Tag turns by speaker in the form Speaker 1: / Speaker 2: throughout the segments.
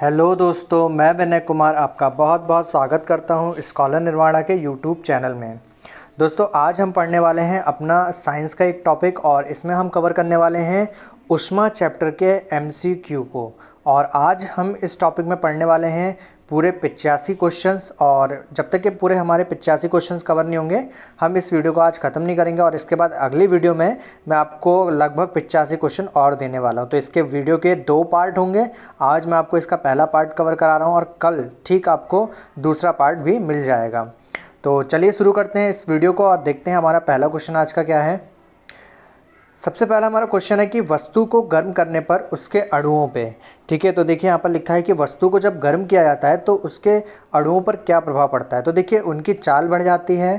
Speaker 1: Hello दोस्तों, मैं विनय कुमार आपका बहुत बहुत स्वागत करता हूं स्कॉलर निर्वाणा के यूट्यूब चैनल में। दोस्तों, आज हम पढ़ने वाले हैं अपना साइंस का एक टॉपिक और इसमें हम कवर करने वाले हैं ऊष्मा चैप्टर के एमसीक्यू को। और आज हम इस टॉपिक में पढ़ने वाले हैं पूरे 85 क्वेश्चंस। और जब तक कि पूरे हमारे 85 क्वेश्चंस कवर नहीं होंगे हम इस वीडियो को आज ख़त्म नहीं करेंगे। और इसके बाद अगली वीडियो में मैं आपको लगभग 85 क्वेश्चन और देने वाला हूं। तो इसके वीडियो के 2 पार्ट होंगे। आज मैं आपको इसका पहला पार्ट कवर करा रहा हूं और कल ठीक आपको दूसरा पार्ट भी मिल जाएगा। तो चलिए शुरू करते हैं इस वीडियो को और देखते हैं हमारा पहला क्वेश्चन आज का क्या है। सबसे पहला हमारा क्वेश्चन है कि वस्तु को गर्म करने पर उसके अणुओं पे, ठीक है। तो देखिए यहाँ पर लिखा है कि वस्तु को जब गर्म किया जाता है तो उसके अणुओं पर क्या प्रभाव पड़ता है। तो देखिए उनकी चाल बढ़ जाती है,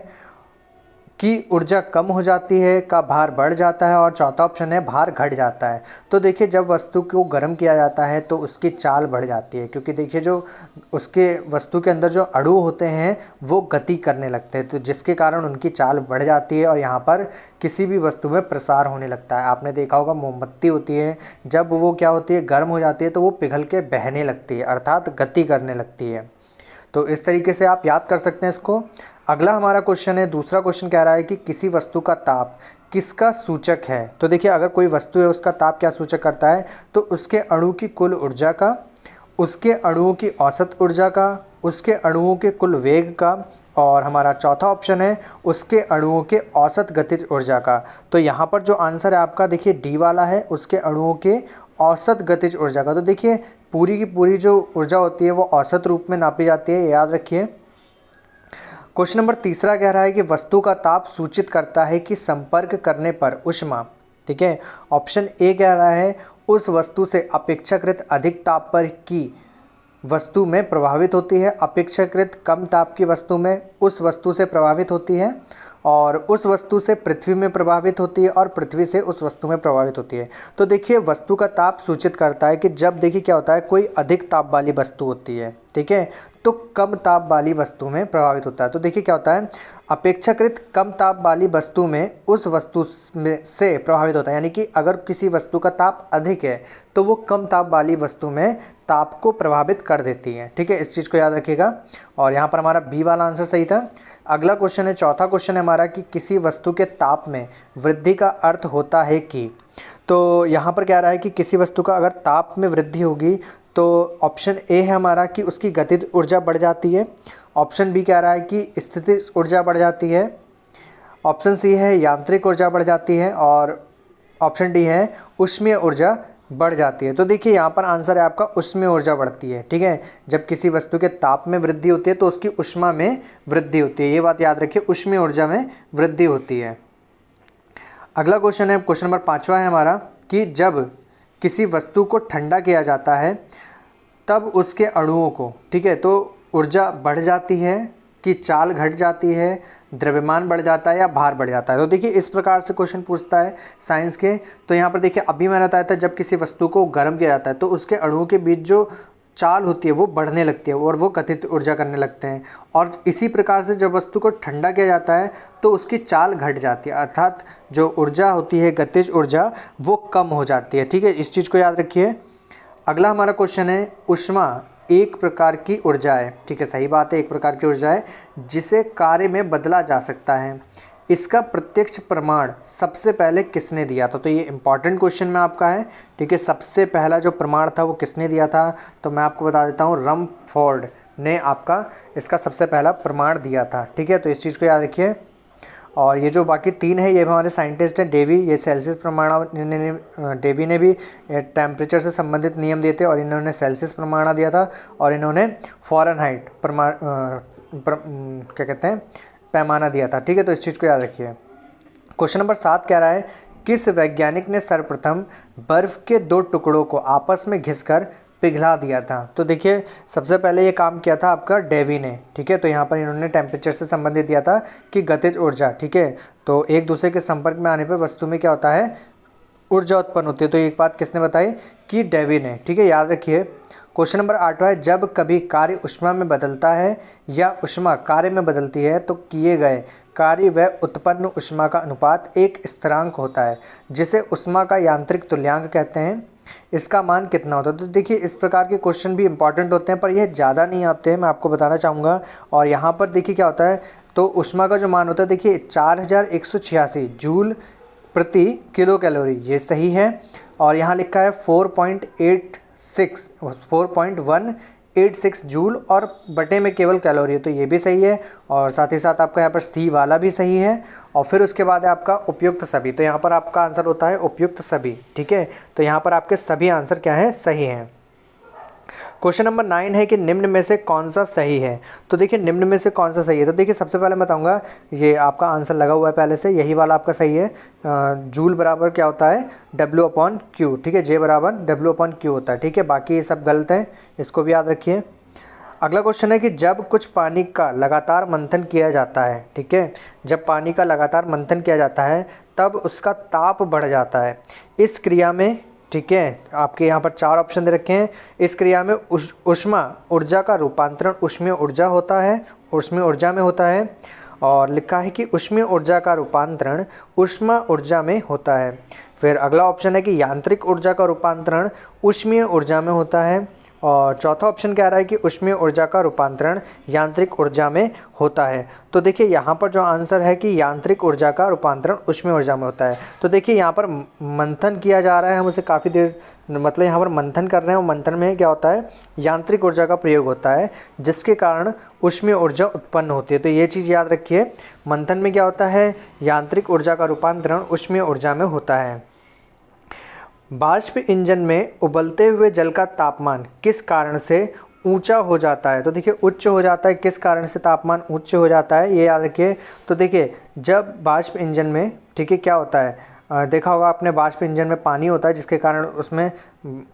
Speaker 1: की ऊर्जा कम हो जाती है, का भार बढ़ जाता है और चौथा ऑप्शन है भार घट जाता है। तो देखिए जब वस्तु को गर्म किया जाता है तो उसकी चाल बढ़ जाती है, क्योंकि देखिए जो उसके वस्तु के अंदर जो अणु होते हैं वो गति करने लगते हैं, तो जिसके कारण उनकी चाल बढ़ जाती है और यहाँ पर किसी भी वस्तु में प्रसार होने लगता है। आपने देखा होगा मोमबत्ती होती है, जब वो क्या होती है गर्म हो जाती है तो वो पिघल के बहने लगती है, अर्थात गति करने लगती है। तो इस तरीके से आप याद कर सकते हैं इसको। अगला हमारा क्वेश्चन है, दूसरा क्वेश्चन कह रहा है कि किसी वस्तु का ताप किसका सूचक है। तो देखिए अगर कोई वस्तु है उसका ताप क्या सूचक करता है, तो उसके अणु की कुल ऊर्जा का, उसके अणुओं की औसत ऊर्जा का, उसके अणुओं के कुल वेग का, और हमारा चौथा ऑप्शन है उसके अणुओं के औसत गतिज ऊर्जा का। तो यहाँ पर जो आंसर है आपका देखिए डी वाला है, उसके अणुओं के औसत गतिज ऊर्जा का। तो देखिए पूरी की पूरी जो ऊर्जा होती है वो औसत रूप में नापी जाती है, याद रखिए। क्वेश्चन नंबर तीसरा कह रहा है कि वस्तु का ताप सूचित करता है कि संपर्क करने पर ऊष्मा, ठीक है। ऑप्शन ए कह रहा है उस वस्तु से अपेक्षाकृत अधिक ताप पर की वस्तु में प्रभावित होती है, अपेक्षाकृत कम ताप की वस्तु में उस वस्तु से प्रभावित होती है, और उस वस्तु से पृथ्वी में प्रभावित होती है, और पृथ्वी से उस वस्तु में प्रभावित होती है। तो देखिए वस्तु का ताप सूचित करता है कि जब देखिए क्या होता है कोई अधिक ताप वाली वस्तु होती है, ठीक है, तो कम ताप वाली वस्तु में प्रभावित होता है। तो देखिए क्या होता है अपेक्षाकृत कम ताप वाली वस्तु में उस वस्तु में से प्रभावित होता है, यानी कि अगर किसी वस्तु का ताप अधिक है तो वो कम ताप वाली वस्तु में ताप को प्रभावित कर देती है, ठीक है। इस चीज़ को याद रखिएगा। और यहाँ पर हमारा बी वाला आंसर सही था। अगला क्वेश्चन है, चौथा क्वेश्चन है हमारा कि किसी वस्तु के ताप में वृद्धि का अर्थ होता है कि। तो यहाँ पर कह रहा है कि किसी वस्तु का अगर ताप में वृद्धि होगी तो ऑप्शन ए है हमारा कि उसकी गतिज ऊर्जा बढ़ जाती है, ऑप्शन बी कह रहा है कि स्थितिज ऊर्जा बढ़ जाती है, ऑप्शन सी है यांत्रिक ऊर्जा बढ़ जाती है, और ऑप्शन डी है ऊष्मीय ऊर्जा बढ़ जाती है। तो देखिए यहाँ पर आंसर है आपका ऊष्मीय ऊर्जा बढ़ती है, ठीक है। जब किसी वस्तु के ताप में वृद्धि होती है तो उसकी ऊष्मा में वृद्धि होती है, ये बात याद रखिए, ऊष्मीय ऊर्जा में वृद्धि होती है। अगला क्वेश्चन है, क्वेश्चन नंबर 5वां है हमारा कि जब किसी वस्तु को ठंडा किया जाता है तब उसके अणुओं को, ठीक है, तो ऊर्जा बढ़ जाती है कि चाल घट जाती है, द्रव्यमान बढ़ जाता है या भार बढ़ जाता है। तो देखिए इस प्रकार से क्वेश्चन पूछता है साइंस के। तो यहाँ पर देखिए अभी मैंने बताया था जब किसी वस्तु को गर्म किया जाता है तो उसके अणुओं के बीच जो चाल होती है वो बढ़ने लगती है और वो गतिज ऊर्जा करने लगते हैं। और इसी प्रकार से जब वस्तु को ठंडा किया जाता है तो उसकी चाल घट जाती है, अर्थात जो ऊर्जा होती है गतिज ऊर्जा वो कम हो जाती है, ठीक है। इस चीज़ को याद रखिए। अगला हमारा क्वेश्चन है, ऊष्मा एक प्रकार की ऊर्जा है, ठीक है, सही बात है, एक प्रकार की ऊर्जा है जिसे कार्य में बदला जा सकता है। इसका प्रत्यक्ष प्रमाण सबसे पहले किसने दिया था। तो ये इंपॉर्टेंट क्वेश्चन में आपका है, ठीक है। सबसे पहला जो प्रमाण था वो किसने दिया था, तो मैं आपको बता देता हूँ रमफोर्ड ने आपका इसका सबसे पहला प्रमाण दिया था, ठीक है। तो इस चीज़ को याद रखिए। और ये जो बाकी 3 है ये हमारे साइंटिस्ट हैं, डेवी, ये सेल्सियस प्रमाण, डेवी ने भी टेम्परेचर से संबंधित नियम दिए थे और इन्होंने सेल्सियस प्रमाण दिया था, और इन्होंने फ़ारेनहाइट क्या कहते हैं पैमाना दिया था, ठीक है। तो इस चीज़ को याद रखिए। क्वेश्चन नंबर 7 कह रहा है किस वैज्ञानिक ने सर्वप्रथम बर्फ़ के 2 टुकड़ों को आपस में घिसकर पिघला दिया था। तो देखिए सबसे पहले ये काम किया था आपका डेवी ने, ठीक है। तो यहाँ पर इन्होंने टेम्परेचर से संबंधित दिया था कि गतिज ऊर्जा, ठीक है, तो एक दूसरे के संपर्क में आने पर वस्तु में क्या होता है ऊर्जा उत्पन्न होती है। तो एक बात किसने बताई कि डेवी ने, ठीक है, याद रखिए। क्वेश्चन नंबर 8वां है, जब कभी कार्य ऊष्मा में बदलता है या ऊष्मा कार्य में बदलती है तो किए गए कार्य व उत्पन्न ऊष्मा का अनुपात एक स्थिरांक होता है जिसे ऊष्मा का यांत्रिक तुल्यांक कहते हैं। इसका मान कितना होता है। तो देखिए इस प्रकार के क्वेश्चन भी इंपॉर्टेंट होते हैं, पर यह ज़्यादा नहीं आते हैं, मैं आपको बताना चाहूँगा। और यहाँ पर देखिए क्या होता है, तो ऊष्मा का जो मान होता है देखिए 4186 जूल प्रति किलो कैलोरी, ये सही है। और यहाँ लिखा है 4.186 जूल और बटे में केवल कैलोरी है, तो ये भी सही है। और साथ ही साथ आपका यहाँ पर सी वाला भी सही है। और फिर उसके बाद है आपका उपयुक्त सभी, तो यहाँ पर आपका आंसर होता है उपयुक्त सभी, ठीक है। तो यहाँ पर आपके सभी आंसर क्या है, सही हैं। क्वेश्चन नंबर 9 है कि निम्न में से कौन सा सही है। तो देखिए निम्न में से कौन सा सही है, तो देखिए सबसे पहले मैं बताऊंगा, ये आपका आंसर लगा हुआ है पहले से, यही वाला आपका सही है। जूल बराबर क्या होता है, W/Q, ठीक है, J बराबर W/Q होता है, ठीक है। बाकी ये सब गलत है, इसको भी याद रखिए। अगला क्वेश्चन है कि जब कुछ पानी का लगातार मंथन किया जाता है, ठीक है, जब पानी का लगातार मंथन किया जाता है तब उसका ताप बढ़ जाता है। इस क्रिया में, ठीक है, आपके यहाँ पर 4 ऑप्शन दे रखे हैं। इस क्रिया में ऊष्मा ऊर्जा का रूपांतरण ऊष्मीय ऊर्जा होता है, ऊष्मीय ऊर्जा में होता है। और लिखा है कि ऊष्मीय ऊर्जा का रूपांतरण ऊष्मा ऊर्जा में होता है। फिर अगला ऑप्शन है कि यांत्रिक ऊर्जा का रूपांतरण ऊष्मीय ऊर्जा में होता है। और चौथा ऑप्शन कह रहा है कि ऊष्मीय ऊर्जा का रूपांतरण यांत्रिक ऊर्जा में होता है। तो देखिए यहाँ पर जो आंसर है कि यांत्रिक ऊर्जा का रूपांतरण ऊष्मीय ऊर्जा में होता है। तो देखिए यहाँ पर मंथन किया जा रहा है, हम उसे काफ़ी देर, मतलब यहाँ पर मंथन कर रहे हैं, और मंथन में क्या होता है, यांत्रिक ऊर्जा का प्रयोग होता है, जिसके कारण ऊष्मीय ऊर्जा उत्पन्न होती है। तो ये चीज़ याद रखिए, मंथन में क्या होता है, यांत्रिक ऊर्जा का रूपांतरण ऊष्मीय ऊर्जा में होता है। वाष्प इंजन में उबलते हुए जल का तापमान किस कारण से ऊंचा हो जाता है। तो देखिए उच्च हो जाता है, किस कारण से तापमान उच्च हो जाता है, ये याद रखिए। तो देखिए जब वाष्प इंजन में, ठीक है, क्या होता है, देखा होगा आपने, वाष्प इंजन में पानी होता है, जिसके कारण उसमें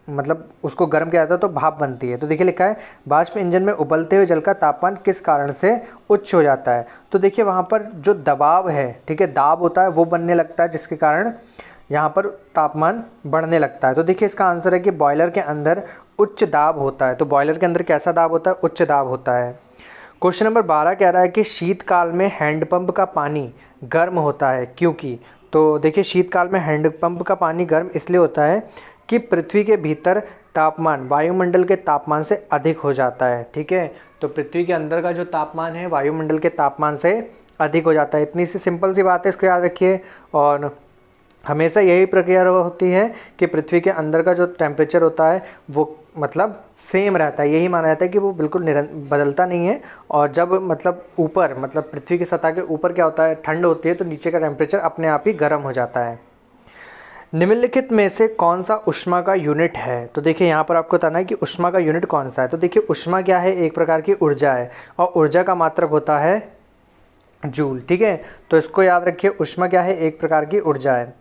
Speaker 1: मतलब उसको गर्म किया जाता है तो भाप बनती है। तो देखिए लिखा है वाष्प इंजन में उबलते हुए जल का तापमान किस कारण से उच्च हो जाता है। तो देखिए वहाँ पर जो दबाव है, ठीक है, दाब होता है, वो बनने लगता है, जिसके कारण यहाँ पर तापमान बढ़ने लगता है। तो देखिए इसका आंसर है कि बॉयलर के अंदर उच्च दाब होता है। तो बॉयलर के अंदर कैसा दाब होता है, उच्च दाब होता है। क्वेश्चन नंबर 12 कह रहा है कि शीतकाल में हैंडपंप का पानी गर्म होता है क्योंकि। तो देखिए शीतकाल में हैंडपंप का पानी गर्म इसलिए होता है कि पृथ्वी के भीतर तापमान वायुमंडल के तापमान से अधिक हो जाता है, ठीक है। तो पृथ्वी के अंदर का जो तापमान है वायुमंडल के तापमान से अधिक हो जाता है। इतनी सी सिंपल सी बात है, इसको याद रखिए। और हमेशा यही प्रक्रिया होती है कि पृथ्वी के अंदर का जो टेम्परेचर होता है वो मतलब सेम रहता है, यही माना जाता है कि वो बिल्कुल बदलता नहीं है। और जब मतलब ऊपर, मतलब पृथ्वी की सतह के ऊपर क्या होता है, ठंड होती है, तो नीचे का टेम्परेचर अपने आप ही गर्म हो जाता है। निम्नलिखित में से कौन सा ऊष्मा का यूनिट है। तो देखिए यहाँ पर आपको बताना है कि ऊष्मा का यूनिट कौन सा है। तो देखिए ऊष्मा क्या है, एक प्रकार की ऊर्जा है, और ऊर्जा का मात्रक होता है जूल, ठीक है। तो इसको याद रखिए, ऊष्मा क्या है, एक प्रकार की ऊर्जा है।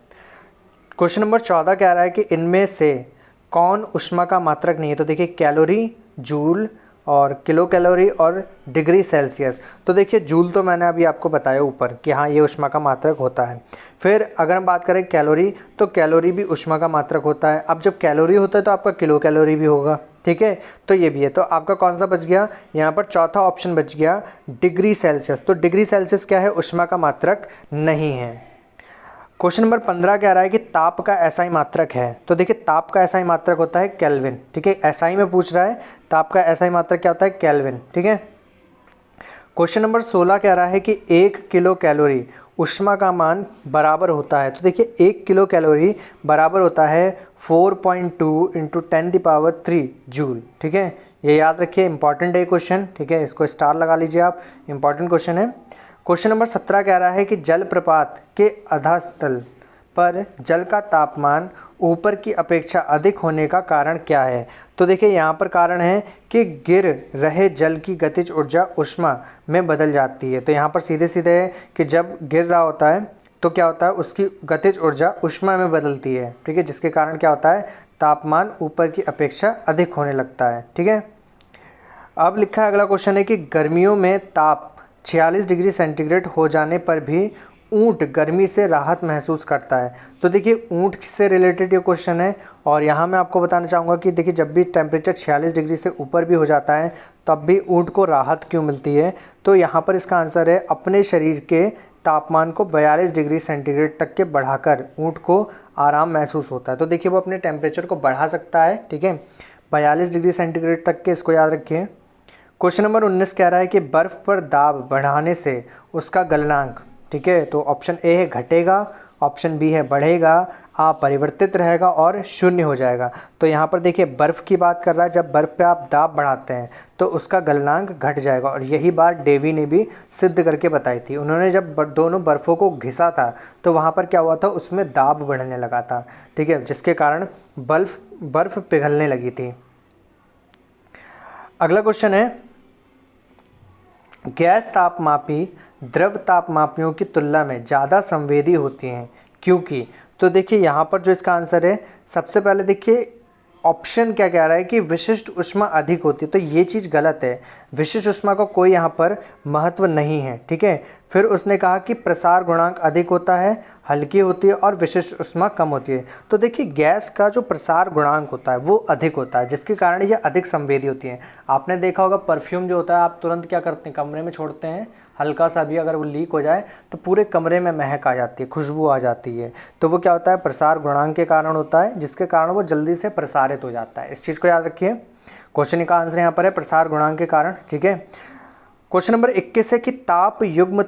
Speaker 1: क्वेश्चन नंबर 14 कह रहा है कि इनमें से कौन ऊष्मा का मात्रक नहीं है। तो देखिए कैलोरी, जूल और किलो कैलोरी और डिग्री सेल्सियस। तो देखिए जूल तो मैंने अभी आपको बताया ऊपर कि हाँ ये ऊष्मा का मात्रक होता है। फिर अगर हम बात करें कैलोरी, तो कैलोरी भी ऊष्मा का मात्रक होता है। अब जब कैलोरी होता है तो आपका किलो कैलोरी भी होगा, ठीक है। तो ये भी है। तो आपका कौन सा बच गया, यहाँ पर चौथा ऑप्शन बच गया, डिग्री सेल्सियस। तो डिग्री सेल्सियस क्या है, ऊष्मा का मात्रक नहीं है। क्वेश्चन नंबर 15 कह रहा है कि ताप का एसआई मात्रक है। तो देखिए ताप का एसआई मात्रक होता है केल्विन, ठीक है। एसआई में पूछ रहा है, ताप का एसआई मात्रक क्या होता है, केल्विन, ठीक है। क्वेश्चन नंबर 16 कह रहा है कि 1 किलो कैलोरी ऊष्मा का मान बराबर होता है। तो देखिए 1 किलो कैलोरी बराबर होता है 4.2 × 10⁻³ जूल, ठीक है। ये याद रखिए, इंपॉर्टेंट है क्वेश्चन, ठीक है, इसको स्टार लगा लीजिए आप, इंपॉर्टेंट क्वेश्चन है। क्वेश्चन नंबर 17 कह रहा है कि जलप्रपात के अधस्तल पर जल का तापमान ऊपर की अपेक्षा अधिक होने का कारण क्या है। तो देखिए यहाँ पर कारण है कि गिर रहे जल की गतिज ऊर्जा ऊष्मा में बदल जाती है। तो यहाँ पर सीधे सीधे है कि जब गिर रहा होता है तो क्या होता है, उसकी गतिज ऊर्जा ऊष्मा में बदलती है, ठीक है, जिसके कारण क्या होता है, तापमान ऊपर की अपेक्षा अधिक होने लगता है, ठीक है। अब लिखा है अगला क्वेश्चन है कि गर्मियों में ताप 46 डिग्री सेंटीग्रेड हो जाने पर भी ऊंट गर्मी से राहत महसूस करता है। तो देखिए ऊंट से रिलेटेड ये क्वेश्चन है, और यहाँ मैं आपको बताना चाहूँगा कि देखिए जब भी टेम्परेचर 46 डिग्री से ऊपर भी हो जाता है तब भी ऊंट को राहत क्यों मिलती है। तो यहाँ पर इसका आंसर है अपने शरीर के तापमान को 42 डिग्री सेंटीग्रेड तक के बढ़ाकर ऊँट को आराम महसूस होता है। तो देखिए वो अपने टेम्परेचर को बढ़ा सकता है, ठीक है, 42 डिग्री सेंटीग्रेड तक के, इसको याद रखिए। क्वेश्चन नंबर 19 कह रहा है कि बर्फ़ पर दाब बढ़ाने से उसका गलनांक, ठीक है, तो ऑप्शन ए है घटेगा, ऑप्शन बी है बढ़ेगा, अपरिवर्तित रहेगा और शून्य हो जाएगा। तो यहाँ पर देखिए बर्फ़ की बात कर रहा है, जब बर्फ़ पे आप दाब बढ़ाते हैं तो उसका गलनांक घट जाएगा, और यही बात डेवी ने भी सिद्ध करके बताई थी। उन्होंने जब दोनों बर्फ़ों को घिसा था तो वहाँ पर क्या हुआ था, उसमें दाब बढ़ने लगा था, ठीक है, जिसके कारण बर्फ़ पिघलने लगी थी। अगला क्वेश्चन है, गैस तापमापी द्रव तापमापियों की तुलना में ज़्यादा संवेदी होती हैं, क्योंकि, तो देखिए यहाँ पर जो इसका आंसर है, सबसे पहले देखिए ऑप्शन क्या कह रहा है कि विशिष्ट ऊष्मा अधिक होती है, तो ये चीज़ गलत है। विशिष्ट ऊष्मा का कोई यहाँ पर महत्व नहीं है, ठीक है। फिर उसने कहा कि प्रसार गुणांक अधिक होता है, हल्की होती है और विशिष्ट ऊष्मा कम होती है। तो देखिए गैस का जो प्रसार गुणांक होता है वो अधिक होता है, जिसके कारण ये अधिक संवेदी होती है। आपने देखा होगा परफ्यूम जो होता है आप तुरंत क्या करते हैं, कमरे में छोड़ते हैं, हल्का सा भी अगर वो लीक हो जाए तो पूरे कमरे में महक आ जाती है, खुशबू आ जाती है। तो वो क्या होता है, प्रसार गुणांक के कारण होता है, जिसके कारण वो जल्दी से प्रसारित हो जाता है। इस चीज़ को याद रखिए। क्वेश्चन का आंसर यहाँ पर है प्रसार गुणांक के कारण, ठीक है। क्वेश्चन नंबर 21 है कि ताप युग्म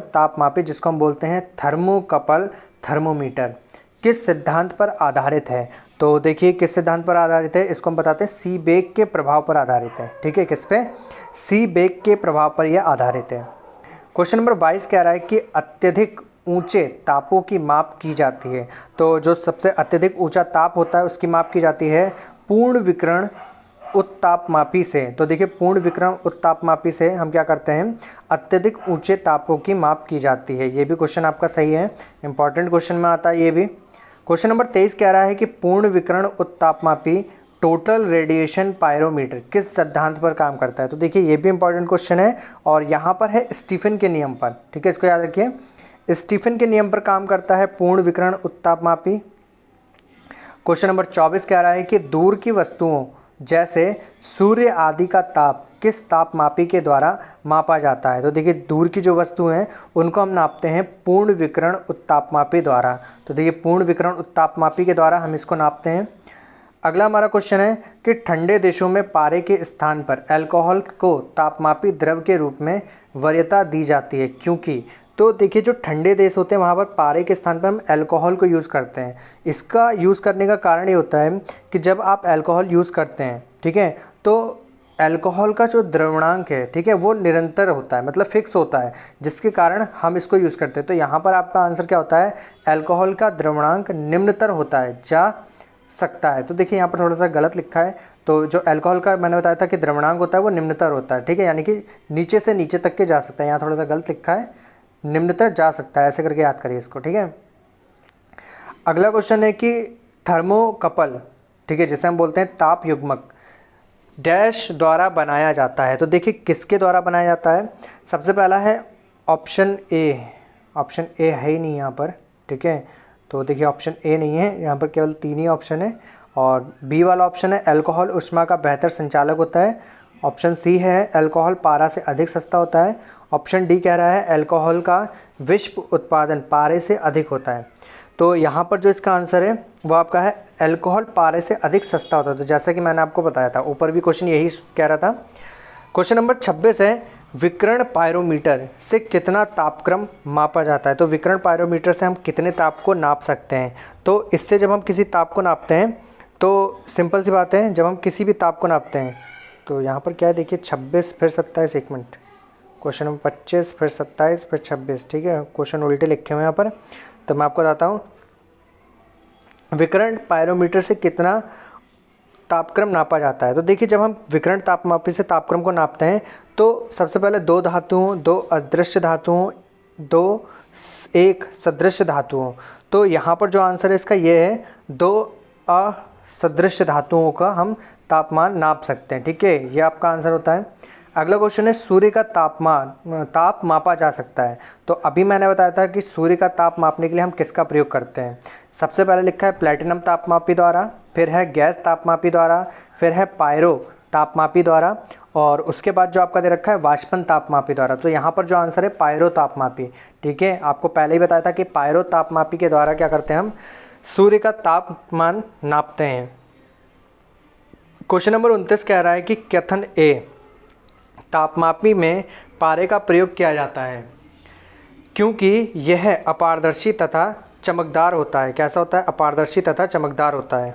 Speaker 1: तापमापी जिसको हम बोलते हैं थर्मोकपल थर्मोमीटर, किस सिद्धांत पर आधारित है। तो देखिए किस सिद्धांत पर आधारित है, इसको हम बताते हैं सीबेक के प्रभाव पर आधारित है, ठीक है। किस पे, सीबेक के प्रभाव पर यह आधारित है। क्वेश्चन नंबर 22 कह रहा है कि अत्यधिक ऊंचे तापों की माप की जाती है। तो जो सबसे अत्यधिक ऊंचा ताप होता है उसकी माप की जाती है पूर्ण विकिरण उत्तापमापी से। तो देखिए पूर्ण विकिरण उत्तापमापी से हम क्या करते हैं, अत्यधिक ऊंचे तापों की माप की जाती है। ये भी क्वेश्चन आपका सही है, इंपॉर्टेंट क्वेश्चन में आता है ये भी। क्वेश्चन नंबर 23 कह रहा है कि पूर्ण विकिरण उत्तापमापी टोटल रेडिएशन पायरोमीटर किस सिद्धांत पर काम करता है। तो देखिए ये भी इंपॉर्टेंट क्वेश्चन है, और यहाँ पर है स्टीफन के नियम पर, ठीक है, इसको याद रखिए। स्टीफन के नियम पर काम करता है पूर्ण विकिरण उत्तापमापी। क्वेश्चन नंबर 24 कह रहा है कि दूर की वस्तुओं जैसे सूर्य आदि का ताप किस तापमापी के द्वारा मापा जाता है। तो देखिए दूर की जो वस्तुएं हैं उनको हम नापते हैं पूर्ण विकिरण उत्तापमापी द्वारा। तो देखिए पूर्ण विकिरण उत्तापमापी के द्वारा हम इसको नापते हैं। अगला हमारा क्वेश्चन है कि ठंडे देशों में पारे के स्थान पर अल्कोहल को तापमापी द्रव के रूप में वरीयता दी जाती है, क्योंकि, तो देखिए जो ठंडे देश होते हैं वहाँ पर पारे के स्थान पर हम अल्कोहल को यूज़ करते हैं। इसका यूज़ करने का कारण ये होता है कि जब आप अल्कोहल यूज़ करते हैं, ठीक है, तो अल्कोहल का जो द्रवणांक है, ठीक है, वो निरंतर होता है, मतलब फिक्स होता है, जिसके कारण हम इसको यूज़ करते हैं। तो यहाँ पर आपका आंसर क्या होता है, अल्कोहल का द्रवणांक निम्नतर होता है, जा सकता है। तो देखिए यहाँ पर थोड़ा सा गलत लिखा है। तो जो अल्कोहल का मैंने बताया था कि द्रवणांक होता है वो निम्नतर होता है, ठीक है, यानी कि नीचे से नीचे तक के जा सकता है। यहाँ थोड़ा सा गलत लिखा है, निम्नतर जा सकता है, ऐसे करके याद करिए इसको, ठीक है। अगला क्वेश्चन है कि थर्मोकपल, ठीक है, जिसे हम बोलते हैं ताप युग्मक, डैश द्वारा बनाया जाता है। तो देखिए किसके द्वारा बनाया जाता है। सबसे पहला है ऑप्शन ए है ही नहीं यहाँ पर, ठीक है, तो देखिए ऑप्शन ए नहीं है, यहाँ पर केवल 3 ही ऑप्शन है। और बी वाला ऑप्शन है अल्कोहल ऊष्मा का बेहतर संचालक होता है। ऑप्शन सी है अल्कोहल पारा से अधिक सस्ता होता है। ऑप्शन डी कह रहा है अल्कोहल का विश्व उत्पादन पारे से अधिक होता है। तो यहाँ पर जो इसका आंसर है वो आपका है अल्कोहल पारे से अधिक सस्ता होता है। तो जैसा कि मैंने आपको बताया था, ऊपर भी क्वेश्चन यही कह रहा था। क्वेश्चन नंबर 26 है विकिरण पायरोमीटर से कितना तापक्रम मापा जाता है। तो विकिरण पायरोमीटर से हम कितने ताप को नाप सकते हैं। तो इससे जब हम किसी ताप को नापते हैं तो सिंपल सी बात है, जब हम किसी भी ताप को नापते हैं तो यहाँ पर क्या है, देखिए 26 फिर 27, एक मिनट, क्वेश्चन नंबर 25 फिर 27 फिर 26, ठीक है, क्वेश्चन उल्टे लिखे हुए हैं यहाँ पर। तो मैं आपको बताता हूँ विकिरण पायरोमीटर से कितना तापक्रम नापा जाता है। तो देखिए जब हम विकिरण तापमापी से तापक्रम को नापते हैं तो सबसे पहले 2 धातुओं, 2 अदृश्य धातुओं, 1 सदृश धातुओं। तो यहाँ पर जो आंसर है इसका ये है 2 असदृश धातुओं का हम तापमान नाप सकते हैं, ठीक है, ये आपका आंसर होता है। अगला क्वेश्चन है सूर्य का ताप मापा जा सकता है। तो अभी मैंने बताया था कि सूर्य का ताप मापने के लिए हम किसका प्रयोग करते हैं। सबसे पहले लिखा है प्लेटिनम तापमापी द्वारा, फिर है गैस तापमापी द्वारा, फिर है पायरो तापमापी द्वारा, और उसके बाद जो आपका दे रखा है वाष्पन तापमापी द्वारा, तो यहाँ पर जो आंसर है पायरो तापमापी। ठीक है, आपको पहले ही बताया था कि पायरो तापमापी के द्वारा क्या करते हैं हम सूर्य का तापमान नापते हैं। क्वेश्चन नंबर 29 कह रहा है कि कथन ए तापमापी में पारे का प्रयोग किया जाता है क्योंकि यह अपारदर्शी तथा चमकदार होता है। कैसा होता है? अपारदर्शी तथा चमकदार होता है।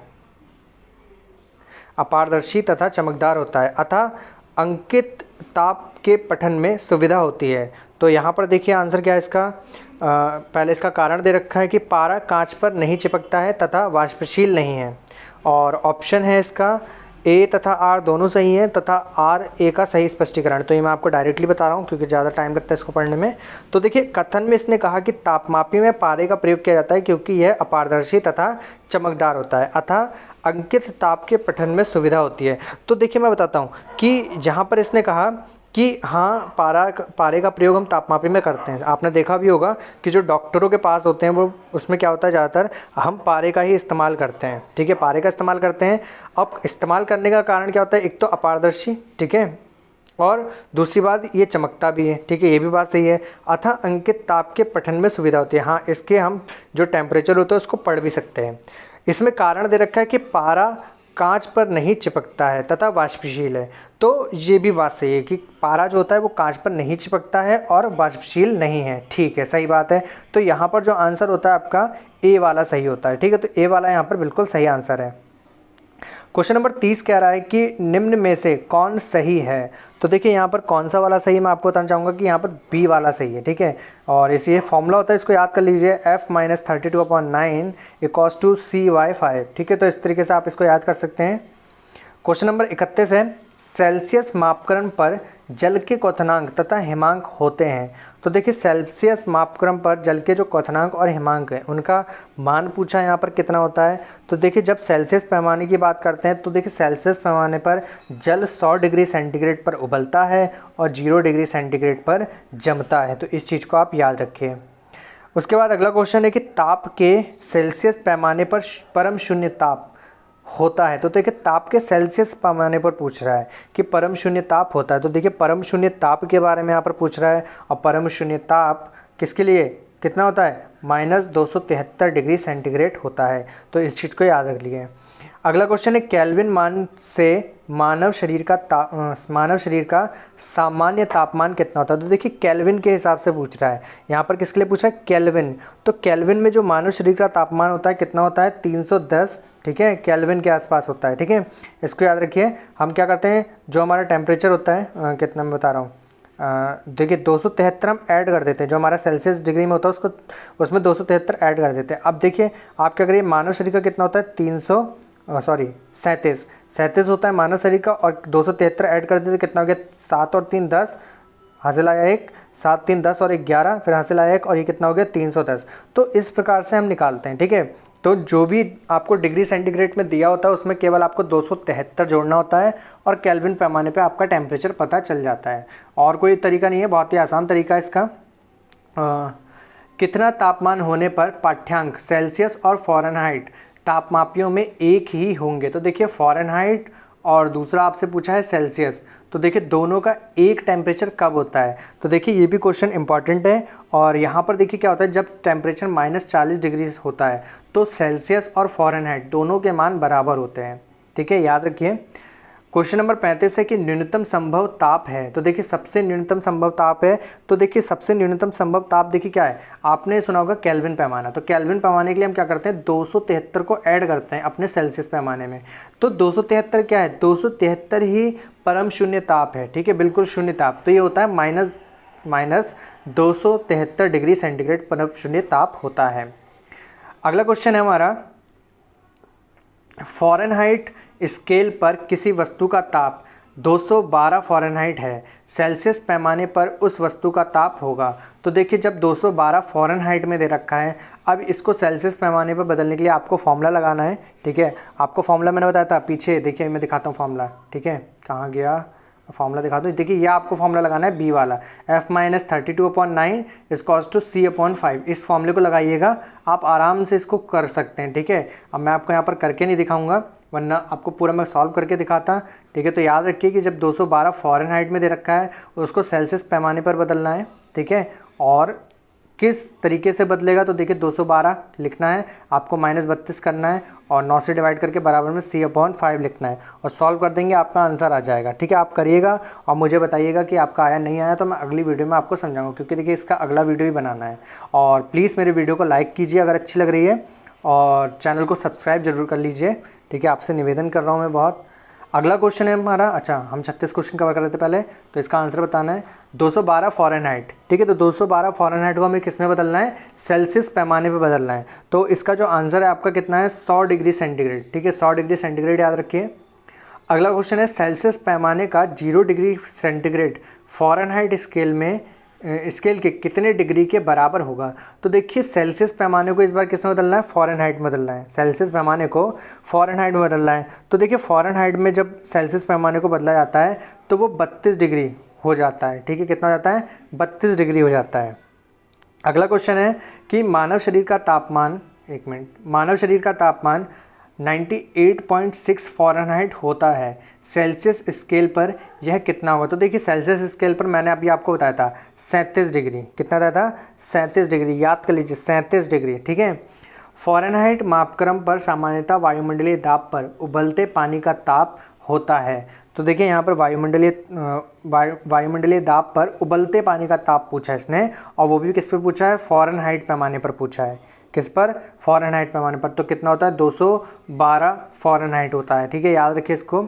Speaker 1: अपारदर्शी तथा चमकदार होता है अतः अंकित ताप के पठन में सुविधा होती है। तो यहाँ पर देखिए आंसर क्या है इसका। पहले इसका कारण दे रखा है कि पारा कांच पर नहीं चिपकता है तथा वाष्पशील नहीं है, और ऑप्शन है इसका ए तथा आर दोनों सही हैं तथा आर ए का सही स्पष्टीकरण। तो ये मैं आपको डायरेक्टली बता रहा हूँ क्योंकि ज़्यादा टाइम लगता है इसको पढ़ने में। तो देखिए कथन में इसने कहा कि तापमापी में पारे का प्रयोग किया जाता है क्योंकि यह अपारदर्शी तथा चमकदार होता है अतः अंकित ताप के पठन में सुविधा होती है। तो देखिए मैं बताता हूँ कि जहाँ पर इसने कहा कि हाँ पारे का प्रयोग हम तापमापी में करते हैं। आपने देखा भी होगा कि जो डॉक्टरों के पास होते हैं वो उसमें क्या होता है ज़्यादातर हम पारे का ही इस्तेमाल करते हैं। ठीक है, पारे का इस्तेमाल करते हैं। अब इस्तेमाल करने का कारण क्या होता है? एक तो अपारदर्शी, ठीक है, और दूसरी बात ये चमकता भी है। ठीक है, ये भी बात सही है। अतः अंकित ताप के पठन में सुविधा होती है। हाँ, इसके हम जो टेम्परेचर होता है उसको पढ़ भी सकते हैं। इसमें कारण दे रखा है कि पारा कांच पर नहीं चिपकता है तथा वाष्पशील है। तो ये भी बात सही है कि पारा जो होता है वो कांच पर नहीं चिपकता है और वाष्पशील नहीं है। ठीक है, सही बात है। तो यहाँ पर जो आंसर होता है आपका ए वाला सही होता है। ठीक है, तो ए वाला यहाँ पर बिल्कुल सही आंसर है। क्वेश्चन नंबर 30 कह रहा है कि निम्न में से कौन सही है। तो देखिए यहाँ पर कौन सा वाला सही मैं आपको बताना चाहूँगा कि यहाँ पर बी वाला सही है। ठीक है, और इसे फॉर्मूला होता है, इसको याद कर लीजिए F-32/9 = CY5। ठीक है, तो इस तरीके से आप इसको याद कर सकते हैं। क्वेश्चन नंबर 31 है सेल्सियस मापक्रम पर जल के क्वथनांक तथा हिमांक होते हैं। तो देखिए सेल्सियस मापक्रम पर जल के जो क्वथनांक और हिमांक है उनका मान पूछा है यहाँ पर कितना होता है। तो देखिए जब सेल्सियस पैमाने की बात करते हैं तो देखिए सेल्सियस पैमाने पर जल 100 डिग्री सेंटीग्रेड पर उबलता है और 0 डिग्री सेंटीग्रेड पर जमता है। तो इस चीज़ को आप याद रखिए। उसके बाद अगला क्वेश्चन है कि ताप के सेल्सियस पैमाने पर परम शून्य ताप होता है। तो देखिए ताप के सेल्सियस पैमाने पर पूछ रहा है कि परम शून्य ताप होता है। तो देखिए परम शून्य ताप के बारे में यहाँ पर पूछ रहा है, और परम शून्य ताप किसके लिए कितना होता है? -273 डिग्री सेंटीग्रेड होता है। तो इस चीज़ को याद रख लिए। अगला क्वेश्चन है केल्विन मान से मानव शरीर का सामान्य तापमान कितना होता है। तो देखिए केल्विन के हिसाब से पूछ रहा है। यहाँ पर किसके लिए पूछ रहा है? केल्विन। तो केल्विन में जो मानव शरीर का तापमान होता है कितना होता है? 310, ठीक है, केल्विन के आसपास होता है। ठीक है, इसको याद रखिए। हम क्या करते हैं, जो हमारा टेम्परेचर होता है कितना मैं बता रहा हूँ, देखिए 273 हम ऐड कर देते हैं। जो हमारा सेल्सियस डिग्री में होता है उसको उसमें 273 ऐड कर देते हैं। अब देखिए आप क्या करिए, मानव शरीर का कितना होता है? 37 होता है मानव शरीर का, और 273 ऐड कर देते कितना हो गया? 7 और 3 10, हासिल आया 1, 7 3 10 और 11, फिर हासिल आया 1, और ये कितना हो गया? 310। तो इस प्रकार से हम निकालते हैं। ठीक है, तो जो भी आपको डिग्री सेंटीग्रेड में दिया होता है उसमें केवल आपको 273 जोड़ना होता है और केल्विन पैमाने पे आपका टेम्परेचर पता चल जाता है। और कोई तरीका नहीं है, बहुत ही आसान तरीका है इसका। कितना तापमान होने पर पाठ्यांक सेल्सियस और फ़ारेनहाइट तापमापियों में एक ही होंगे। तो देखिए फ़ारेनहाइट और दूसरा आपसे पूछा है सेल्सियस। तो देखिए दोनों का एक टेम्परेचर कब होता है। तो देखिए ये भी क्वेश्चन इंपॉर्टेंट है। और यहाँ पर देखिए क्या होता है, जब टेम्परेचर -40 डिग्री होता है तो सेल्सियस और फ़ारेनहाइट दोनों के मान बराबर होते हैं। ठीक है, याद रखिए। क्वेश्चन नंबर 35 है कि न्यूनतम संभव ताप है। तो देखिए सबसे न्यूनतम संभव ताप है। तो देखिए सबसे न्यूनतम संभव ताप देखिए क्या है, आपने सुना होगा केल्विन पैमाना। तो केल्विन पैमाने के लिए हम क्या करते हैं, 273 को ऐड करते हैं अपने सेल्सियस पैमाने में। तो 273 क्या है? 273 ही परम शून्य ताप है। ठीक है, बिल्कुल शून्य ताप। तो ये होता है -273 डिग्री सेंटीग्रेड परम शून्य ताप होता है। अगला क्वेश्चन है हमारा, फ़ारेनहाइट स्केल पर किसी वस्तु का ताप 212 फ़ारेनहाइट है, सेल्सियस पैमाने पर उस वस्तु का ताप होगा। तो देखिए जब 212 फ़ारेनहाइट में दे रखा है, अब इसको सेल्सियस पैमाने पर बदलने के लिए आपको फॉर्मूला लगाना है। ठीक है, आपको फॉर्मूला मैंने बताया था पीछे, देखिए मैं दिखाता हूँ फॉर्मूला। ठीक है, कहाँ गया, फॉर्मूला दिखा दूँ। देखिए ये आपको फॉर्मूला लगाना है बी वाला, f minus 32/9 is to c/5। इस फॉर्मूले को लगाइएगा, आप आराम से इसको कर सकते हैं, ठीक है। अब मैं आपको यहाँ पर करके नहीं दिखाऊंगा, वरना आपको पूरा मैं सॉल्व करके दिखाता, ठीक है। तो याद रखिए कि जब 212 फ़ारेनहाइट में दे रखा है उसको सेल्सियस पैमाने पर बदलना है, ठीक है। और किस तरीके से बदलेगा, तो देखिए 212 लिखना है आपको, -32 करना है और 9 से डिवाइड करके बराबर में c/5 लिखना है और सॉल्व कर देंगे, आपका आंसर आ जाएगा, ठीक है। आप करिएगा और मुझे बताइएगा कि आपका आया नहीं आया, तो मैं अगली वीडियो में आपको समझाऊंगा, क्योंकि देखिए इसका अगला वीडियो ही बनाना है। और प्लीज़ मेरे वीडियो को लाइक कीजिए अगर अच्छी लग रही है, और चैनल को सब्सक्राइब जरूर कर लीजिए, ठीक है। आपसे निवेदन कर रहा हूँ मैं बहुत। अगला क्वेश्चन है हमारा, अच्छा हम 36 क्वेश्चन कवर कर रहे थे पहले, तो इसका आंसर बताना है 212 फ़ारेनहाइट, ठीक है। तो 212 फ़ारेनहाइट को हमें किसमें बदलना है, सेल्सियस पैमाने पे बदलना है। तो इसका जो आंसर है आपका कितना है, 100 डिग्री सेंटीग्रेड, ठीक है। 100 डिग्री सेंटीग्रेड याद रखिए। अगला क्वेश्चन है सेल्सियस पैमाने का 0 डिग्री सेंटीग्रेड फ़ारेनहाइट स्केल के कितने डिग्री के बराबर होगा। तो देखिए सेल्सियस पैमाने को इस बार किस में बदलना है, फ़ारेनहाइट में बदलना है। सेल्सियस पैमाने को फ़ारेनहाइट में बदलना है। तो देखिए फ़ारेनहाइट में जब सेल्सियस पैमाने को बदला जाता है तो वो 32 डिग्री हो जाता है, ठीक है। कितना हो जाता है, 32 डिग्री हो जाता है। अगला क्वेश्चन है कि मानव शरीर का तापमान, एक मिनट, मानव शरीर का तापमान 98.6 फ़ारेनहाइट होता है, सेल्सियस स्केल पर यह कितना होगा। तो देखिए सेल्सियस स्केल पर मैंने अभी आपको बताया था 37 डिग्री, कितना बताया था, 37 डिग्री, याद कर लीजिए 37 डिग्री, ठीक है। फ़ारेनहाइट मापक्रम पर सामान्यतः वायुमंडलीय दाब पर उबलते पानी का ताप होता है। तो देखिए यहाँ पर वायुमंडलीय दाब पर उबलते पानी का ताप पूछा है इसने, और वो भी किस पे पूछा है, फ़ारेनहाइट पैमाने पर पूछा है। किस पर, फ़ारेनहाइट पैमाने पर। तो कितना होता है, 212 फ़ारेनहाइट होता है, ठीक है, याद रखिए इसको।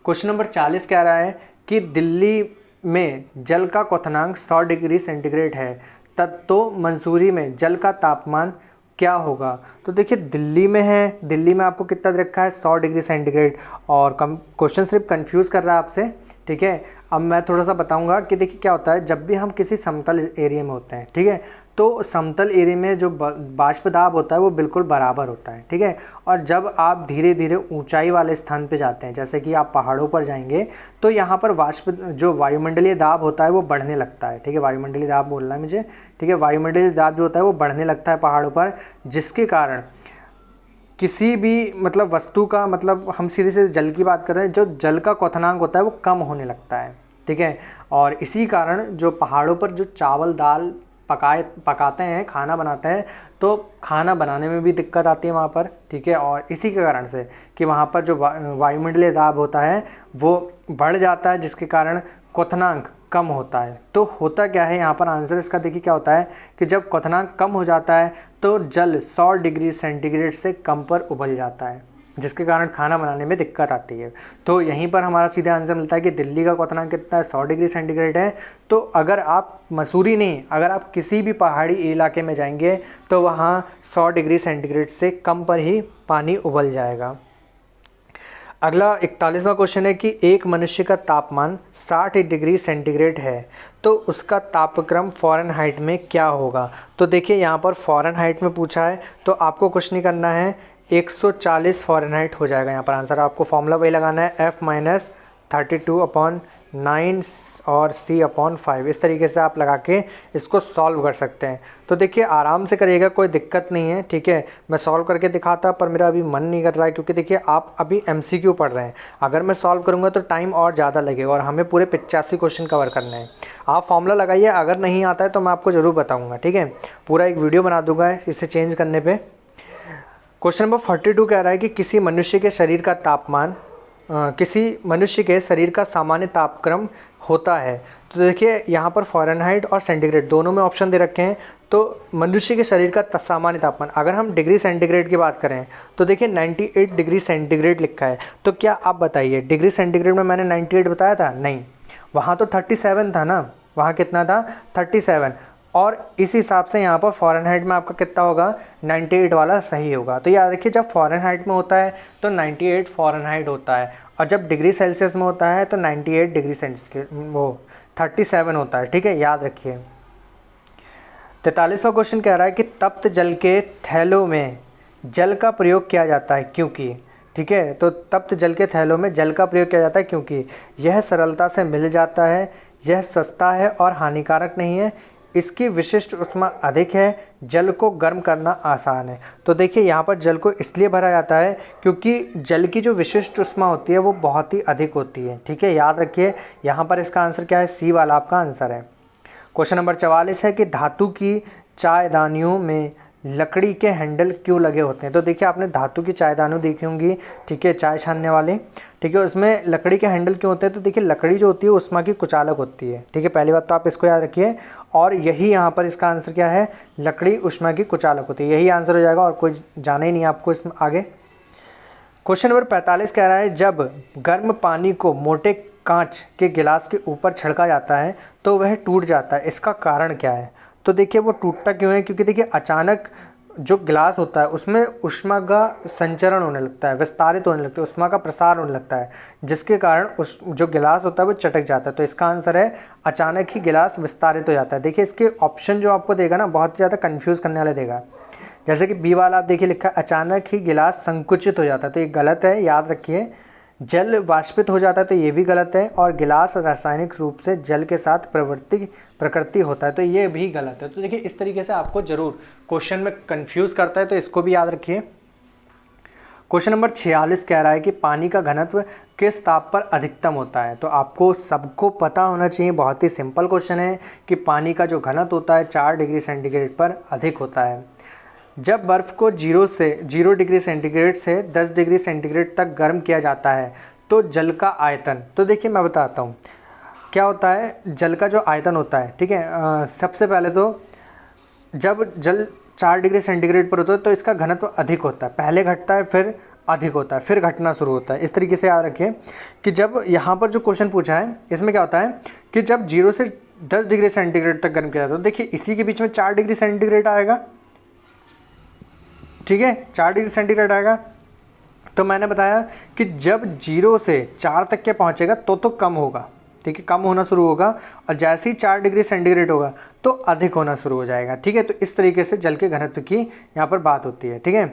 Speaker 1: क्वेश्चन नंबर 40 कह रहा है कि दिल्ली में जल का क्वथनांक 100 डिग्री सेंटीग्रेड है, तब तो मंसूरी में जल का तापमान क्या होगा। तो देखिए दिल्ली में है, दिल्ली में आपको कितना दे रखा है, 100 डिग्री सेंटीग्रेड, और क्वेश्चन सिर्फ कंफ्यूज कर रहा है आपसे, ठीक है। अब मैं थोड़ा सा बताऊंगा कि देखिए क्या होता है, जब भी हम किसी समतल एरिया में होते हैं, ठीक है, तो समतल एरिया में जो बाष्प दाब होता है वो बिल्कुल बराबर होता है, ठीक है। और जब आप धीरे धीरे ऊंचाई वाले स्थान पे जाते हैं, जैसे कि आप पहाड़ों पर जाएंगे, तो यहाँ पर जो वायुमंडलीय दाब होता है वो बढ़ने लगता है, ठीक है। वायुमंडलीय दाब बोलना है मुझे, ठीक है। वायुमंडलीय दाब जो होता है वो बढ़ने लगता है पहाड़ों पर, जिसके कारण किसी भी मतलब वस्तु का, मतलब हम सीधे से जल की बात कर रहे हैं, जो जल का क्वथनांक होता है वो कम होने लगता है, ठीक है। और इसी कारण जो पहाड़ों पर जो चावल दाल पकाते हैं, खाना बनाते हैं, तो खाना बनाने में भी दिक्कत आती है वहाँ पर, ठीक है। और इसी के कारण से कि वहाँ पर जो वायुमंडलीय दाब होता है वो बढ़ जाता है, जिसके कारण क्वथनांक कम होता है। तो होता क्या है यहाँ पर, आंसर इसका देखिए क्या होता है कि जब क्वथनांक कम हो जाता है तो जल 100 डिग्री सेंटीग्रेड से कम पर उबल जाता है, जिसके कारण खाना बनाने में दिक्कत आती है। तो यहीं पर हमारा सीधा आंसर मिलता है कि दिल्ली का क्वथनांक कितना है, 100 डिग्री सेंटीग्रेड है। तो अगर आप मसूरी नहीं, अगर आप किसी भी पहाड़ी इलाके में जाएंगे तो वहाँ 100 डिग्री सेंटीग्रेड से कम पर ही पानी उबल जाएगा। अगला 41वां क्वेश्चन है कि एक मनुष्य का तापमान 60 डिग्री सेंटीग्रेड है, तो उसका तापक्रम फ़ारेनहाइट में क्या होगा। तो देखिए यहाँ पर फ़ारेनहाइट में पूछा है, तो आपको कुछ नहीं करना है, 140 फ़ारेनहाइट हो जाएगा यहाँ पर आंसर। आपको फॉर्मूला वही लगाना है, f माइनस 32/9 और c/5, इस तरीके से आप लगा के इसको सॉल्व कर सकते हैं। तो देखिए आराम से करिएगा, कोई दिक्कत नहीं है, ठीक है। मैं सॉल्व करके दिखाता, पर मेरा अभी मन नहीं कर रहा है, क्योंकि देखिए आप अभी MCQ पढ़ रहे हैं। अगर मैं सॉल्व करूँगा तो टाइम और ज़्यादा लगेगा, और हमें पूरे 85 क्वेश्चन कवर करने हैं। आप फॉर्मूला लगाइए, अगर नहीं आता है तो मैं आपको ज़रूर बताऊँगा, ठीक है। पूरा एक वीडियो बना दूँगा इसे चेंज करने पर। क्वेश्चन नंबर 42 कह रहा है कि किसी मनुष्य के शरीर का तापमान किसी मनुष्य के शरीर का सामान्य तापक्रम होता है। तो देखिए यहाँ पर फ़ारेनहाइट और सेंटीग्रेड दोनों में ऑप्शन दे रखे हैं। तो मनुष्य के शरीर का सामान्य तापमान, अगर हम डिग्री सेंटीग्रेड की बात करें तो देखिए 98 डिग्री सेंटीग्रेड लिखा है। तो क्या आप बताइए, डिग्री सेंटीग्रेड में मैंने 98 बताया था, नहीं, वहाँ तो 37 था ना, वहाँ कितना था, 37। और इस हिसाब से यहाँ पर फ़ारेनहाइट में आपका कितना होगा, 98 वाला सही होगा। तो याद रखिए जब फ़ारेनहाइट में होता है तो 98 फ़ारेनहाइट होता है, और जब डिग्री सेल्सियस में होता है तो 98 डिग्री सेल्सियस वो 37 होता है, ठीक है, याद रखिए। 43वां क्वेश्चन कह रहा है कि तप्त जल के थैलों में जल का प्रयोग किया जाता है क्योंकि, ठीक है। तो तप्त जल के थैलों में जल का प्रयोग किया जाता है क्योंकि यह सरलता से मिल जाता है, यह सस्ता है और हानिकारक नहीं है, इसकी विशिष्ट ऊष्मा अधिक है, जल को गर्म करना आसान है। तो देखिए यहाँ पर जल को इसलिए भरा जाता है क्योंकि जल की जो विशिष्ट ऊष्मा होती है वो बहुत ही अधिक होती है, ठीक है। याद रखिए यहाँ पर इसका आंसर क्या है, सी वाला आपका आंसर है। क्वेश्चन नंबर 44 है कि धातु की चायदानियों में लकड़ी के हैंडल क्यों लगे होते हैं। तो देखिए आपने धातु की चायदानी देखी होंगी, ठीक है, चाय छानने वाले, ठीक है, उसमें लकड़ी के हैंडल क्यों होते हैं। तो देखिए लकड़ी जो होती है ऊष्मा की कुचालक होती है, ठीक है, पहली बात तो आप इसको याद रखिए। और यही यहाँ पर इसका आंसर क्या है, लकड़ी ऊष्मा की कुचालक होती है, यही आंसर हो जाएगा और कोई जाना ही नहीं आपको इसमें आगे। क्वेश्चन नंबर 45 कह रहा है जब गर्म पानी को मोटे कांच के गिलास के ऊपर छिड़का जाता है तो वह टूट जाता है, इसका कारण क्या है। तो देखिए वो टूटता क्यों है, क्योंकि देखिए अचानक जो गिलास होता है उसमें ऊष्मा का संचरण होने लगता है, विस्तारित होने लगता है, ऊष्मा का प्रसार होने लगता है, जिसके कारण उस जो गिलास होता है वो चटक जाता है। तो इसका आंसर है अचानक ही गिलास विस्तारित हो जाता है। देखिए इसके ऑप्शन जो आपको देगा ना बहुत ज़्यादा कन्फ्यूज़ करने वाले देगा। जैसे कि बी वाला आप देखिए लिखा है अचानक ही गिलास संकुचित हो जाता है, तो ये गलत है, याद रखिए। जल वाष्पित हो जाता है तो ये भी गलत है, और गिलास रासायनिक रूप से जल के साथ प्रकृति होता है, तो ये भी गलत है। तो देखिए इस तरीके से आपको जरूर क्वेश्चन में कंफ्यूज करता है, तो इसको भी याद रखिए। क्वेश्चन नंबर 46 कह रहा है कि पानी का घनत्व किस ताप पर अधिकतम होता है। तो आपको सबको पता होना चाहिए, बहुत ही सिंपल क्वेश्चन है कि पानी का जो घनत्व होता है 4 डिग्री सेंटीग्रेड पर अधिक होता है। जब बर्फ़ को 0 डिग्री सेंटीग्रेड से 10 डिग्री सेंटीग्रेड तक गर्म किया जाता है तो जल का आयतन, तो देखिए मैं बताता हूँ क्या होता है। जल का जो आयतन होता है, ठीक है, सबसे पहले तो जब जल 4 डिग्री सेंटीग्रेड पर होता है तो इसका घनत्व अधिक होता है, पहले घटता है फिर अधिक होता है फिर घटना शुरू होता है। इस तरीके से याद रखिए कि जब यहाँ पर जो क्वेश्चन पूछा है इसमें क्या होता है कि जब 0 से 10 डिग्री सेंटीग्रेड तक गर्म किया जाता है तो देखिए इसी के बीच में 4 डिग्री सेंटीग्रेड आएगा, ठीक है, 4 डिग्री सेंटीग्रेड आएगा। तो मैंने बताया कि जब 0 से 4 तक के पहुंचेगा तो कम होगा, ठीक है, कम होना शुरू होगा, और जैसे ही 4 डिग्री सेंटीग्रेड होगा तो अधिक होना शुरू हो जाएगा, ठीक है। तो इस तरीके से जल के घनत्व की यहाँ पर बात होती है, ठीक है।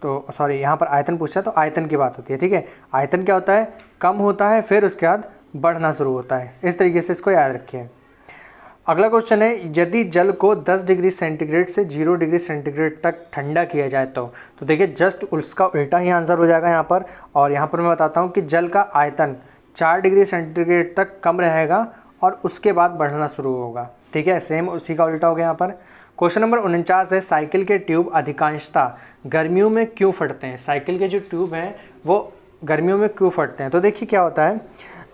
Speaker 1: तो सॉरी यहाँ पर आयतन पूछा तो आयतन की बात होती है, ठीक है। आयतन क्या होता है, कम होता है फिर उसके बाद बढ़ना शुरू होता है, इस तरीके से इसको याद रखिए। अगला क्वेश्चन है यदि जल को 10 डिग्री सेंटीग्रेड से 0 डिग्री सेंटीग्रेड तक ठंडा किया जाए तो देखिए जस्ट उसका उल्टा ही आंसर हो जाएगा यहाँ पर। और यहाँ पर मैं बताता हूँ कि जल का आयतन 4 डिग्री सेंटीग्रेड तक कम रहेगा और उसके बाद बढ़ना शुरू होगा, ठीक है, सेम उसी का उल्टा हो गया यहाँ पर। क्वेश्चन नंबर 49 है साइकिल के ट्यूब अधिकांशतः गर्मियों में क्यों फटते हैं। साइकिल के जो ट्यूब हैं वो गर्मियों में क्यों फटते हैं। तो देखिए क्या होता है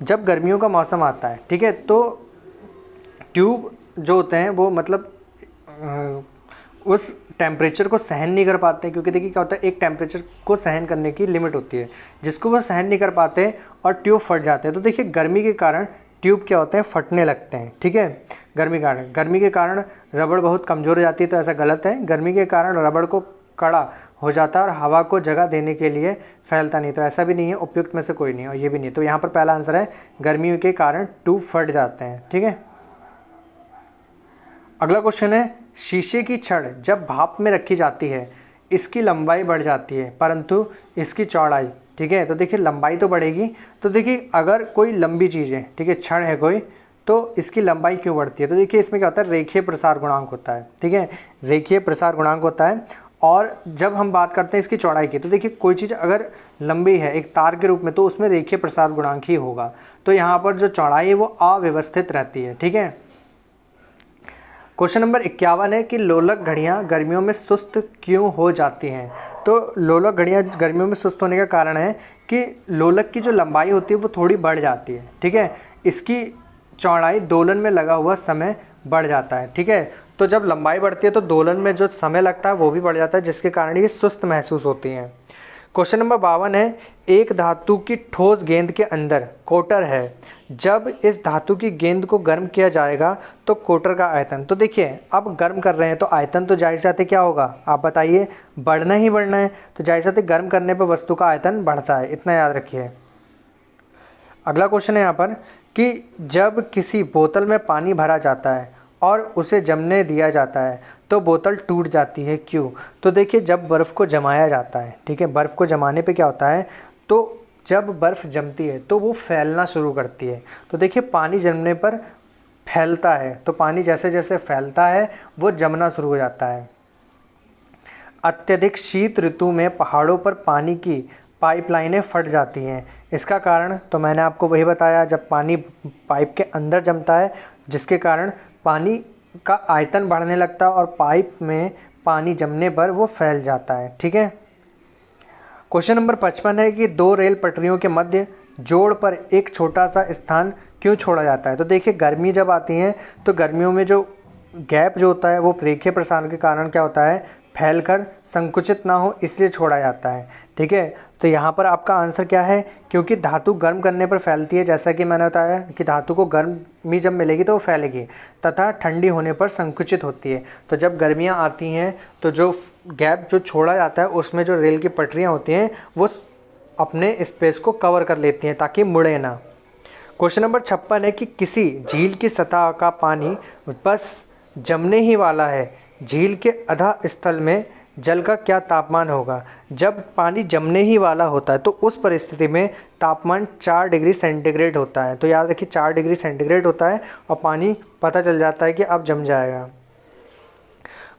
Speaker 1: जब गर्मियों का मौसम आता है, ठीक है, तो ट्यूब जो होते हैं वो मतलब उस टेम्परेचर को सहन नहीं कर पाते हैं, क्योंकि देखिए क्या होता है एक टेम्परेचर को सहन करने की लिमिट होती है जिसको वो सहन नहीं कर पाते और ट्यूब फट जाते हैं। तो देखिए गर्मी के कारण ट्यूब क्या होते हैं, फटने लगते हैं, ठीक है। गर्मी के कारण रबड़ बहुत कमज़ोर हो जाती है, तो ऐसा गलत है। गर्मी के कारण रबड़ को कड़ा हो जाता है और हवा को जगह देने के लिए फैलता नहीं, तो ऐसा भी नहीं है, उपयुक्त में से कोई नहीं और ये भी नहीं। तो यहाँ पर पहला आंसर है गर्मी के कारण ट्यूब फट जाते हैं, ठीक है। अगला क्वेश्चन है शीशे की छड़ जब भाप में रखी जाती है इसकी लंबाई बढ़ जाती है परंतु इसकी चौड़ाई, ठीक है। तो देखिए लंबाई तो बढ़ेगी, तो देखिए अगर कोई लंबी चीज़ है, ठीक है, छड़ है कोई, तो इसकी लंबाई क्यों बढ़ती है। तो देखिए इसमें क्या होता है रेखीय प्रसार गुणांक होता है, ठीक है, रेखीय प्रसार गुणांक होता है। और जब हम बात करते हैं इसकी चौड़ाई की तो देखिए कोई चीज़ अगर लंबी है एक तार के रूप में तो उसमें रेखीय प्रसार गुणांक ही होगा, तो यहाँ पर जो चौड़ाई है वो अव्यवस्थित रहती है, ठीक है। क्वेश्चन नंबर 51 है कि लोलक घड़ियाँ गर्मियों में सुस्त क्यों हो जाती हैं। तो लोलक घड़ियाँ गर्मियों में सुस्त होने का कारण है कि लोलक की जो लंबाई होती है वो थोड़ी बढ़ जाती है, ठीक है, इसकी चौड़ाई दोलन में लगा हुआ समय बढ़ जाता है, ठीक है। तो जब लंबाई बढ़ती है तो दोलन में जो समय लगता है वो भी बढ़ जाता है, जिसके कारण ये सुस्त महसूस होती हैं। क्वेश्चन नंबर 52 है एक धातु की ठोस गेंद के अंदर कोटर है, जब इस धातु की गेंद को गर्म किया जाएगा तो कोटर का आयतन, तो देखिए अब गर्म कर रहे हैं तो आयतन तो जाहिर सी क्या होगा, आप बताइए, बढ़ना ही बढ़ना है, तो जाहिर सी गर्म करने पर वस्तु का आयतन बढ़ता है, इतना याद रखिए। अगला क्वेश्चन है यहाँ पर कि जब किसी बोतल में पानी भरा जाता है और उसे जमने दिया जाता है तो बोतल टूट जाती है, क्यों। तो देखिए जब बर्फ़ को जमाया जाता है, ठीक है, बर्फ़ को जमाने पे क्या होता है तो जब बर्फ़ जमती है तो वो फैलना शुरू करती है। तो देखिए पानी जमने पर फैलता है, तो पानी जैसे जैसे फैलता है वो जमना शुरू हो जाता है। अत्यधिक शीत ऋतु में पहाड़ों पर पानी की पाइपलाइनें फट जाती हैं। इसका कारण तो मैंने आपको वही बताया, जब पानी पाइप के अंदर जमता है जिसके कारण पानी का आयतन बढ़ने लगता है और पाइप में पानी जमने पर वो फैल जाता है। ठीक है। क्वेश्चन नंबर 55 है कि दो रेल पटरियों के मध्य जोड़ पर एक छोटा सा स्थान क्यों छोड़ा जाता है। तो देखिए गर्मी जब आती है तो गर्मियों में जो गैप जो होता है वो रेखीय प्रसारण के कारण क्या होता है, फैलकर संकुचित ना हो इसलिए छोड़ा जाता है। ठीक है। तो यहाँ पर आपका आंसर क्या है, क्योंकि धातु गर्म करने पर फैलती है, जैसा कि मैंने बताया कि धातु को गर्मी जब मिलेगी तो वो फैलेगी, तथा ठंडी होने पर संकुचित होती है। तो जब गर्मियाँ आती हैं तो जो गैप जो छोड़ा जाता है उसमें जो रेल की पटरियाँ होती हैं वो अपने स्पेस को कवर कर लेती हैं ताकि मुड़े ना। क्वेश्चन नंबर 56 है कि किसी झील की सतह का पानी बस जमने ही वाला है, झील के अधा स्थल में जल का क्या तापमान होगा। जब पानी जमने ही वाला होता है तो उस परिस्थिति में तापमान 4 डिग्री सेंटीग्रेड होता है। तो याद रखिए 4 डिग्री सेंटीग्रेड होता है और पानी पता चल जाता है कि अब जम जाएगा।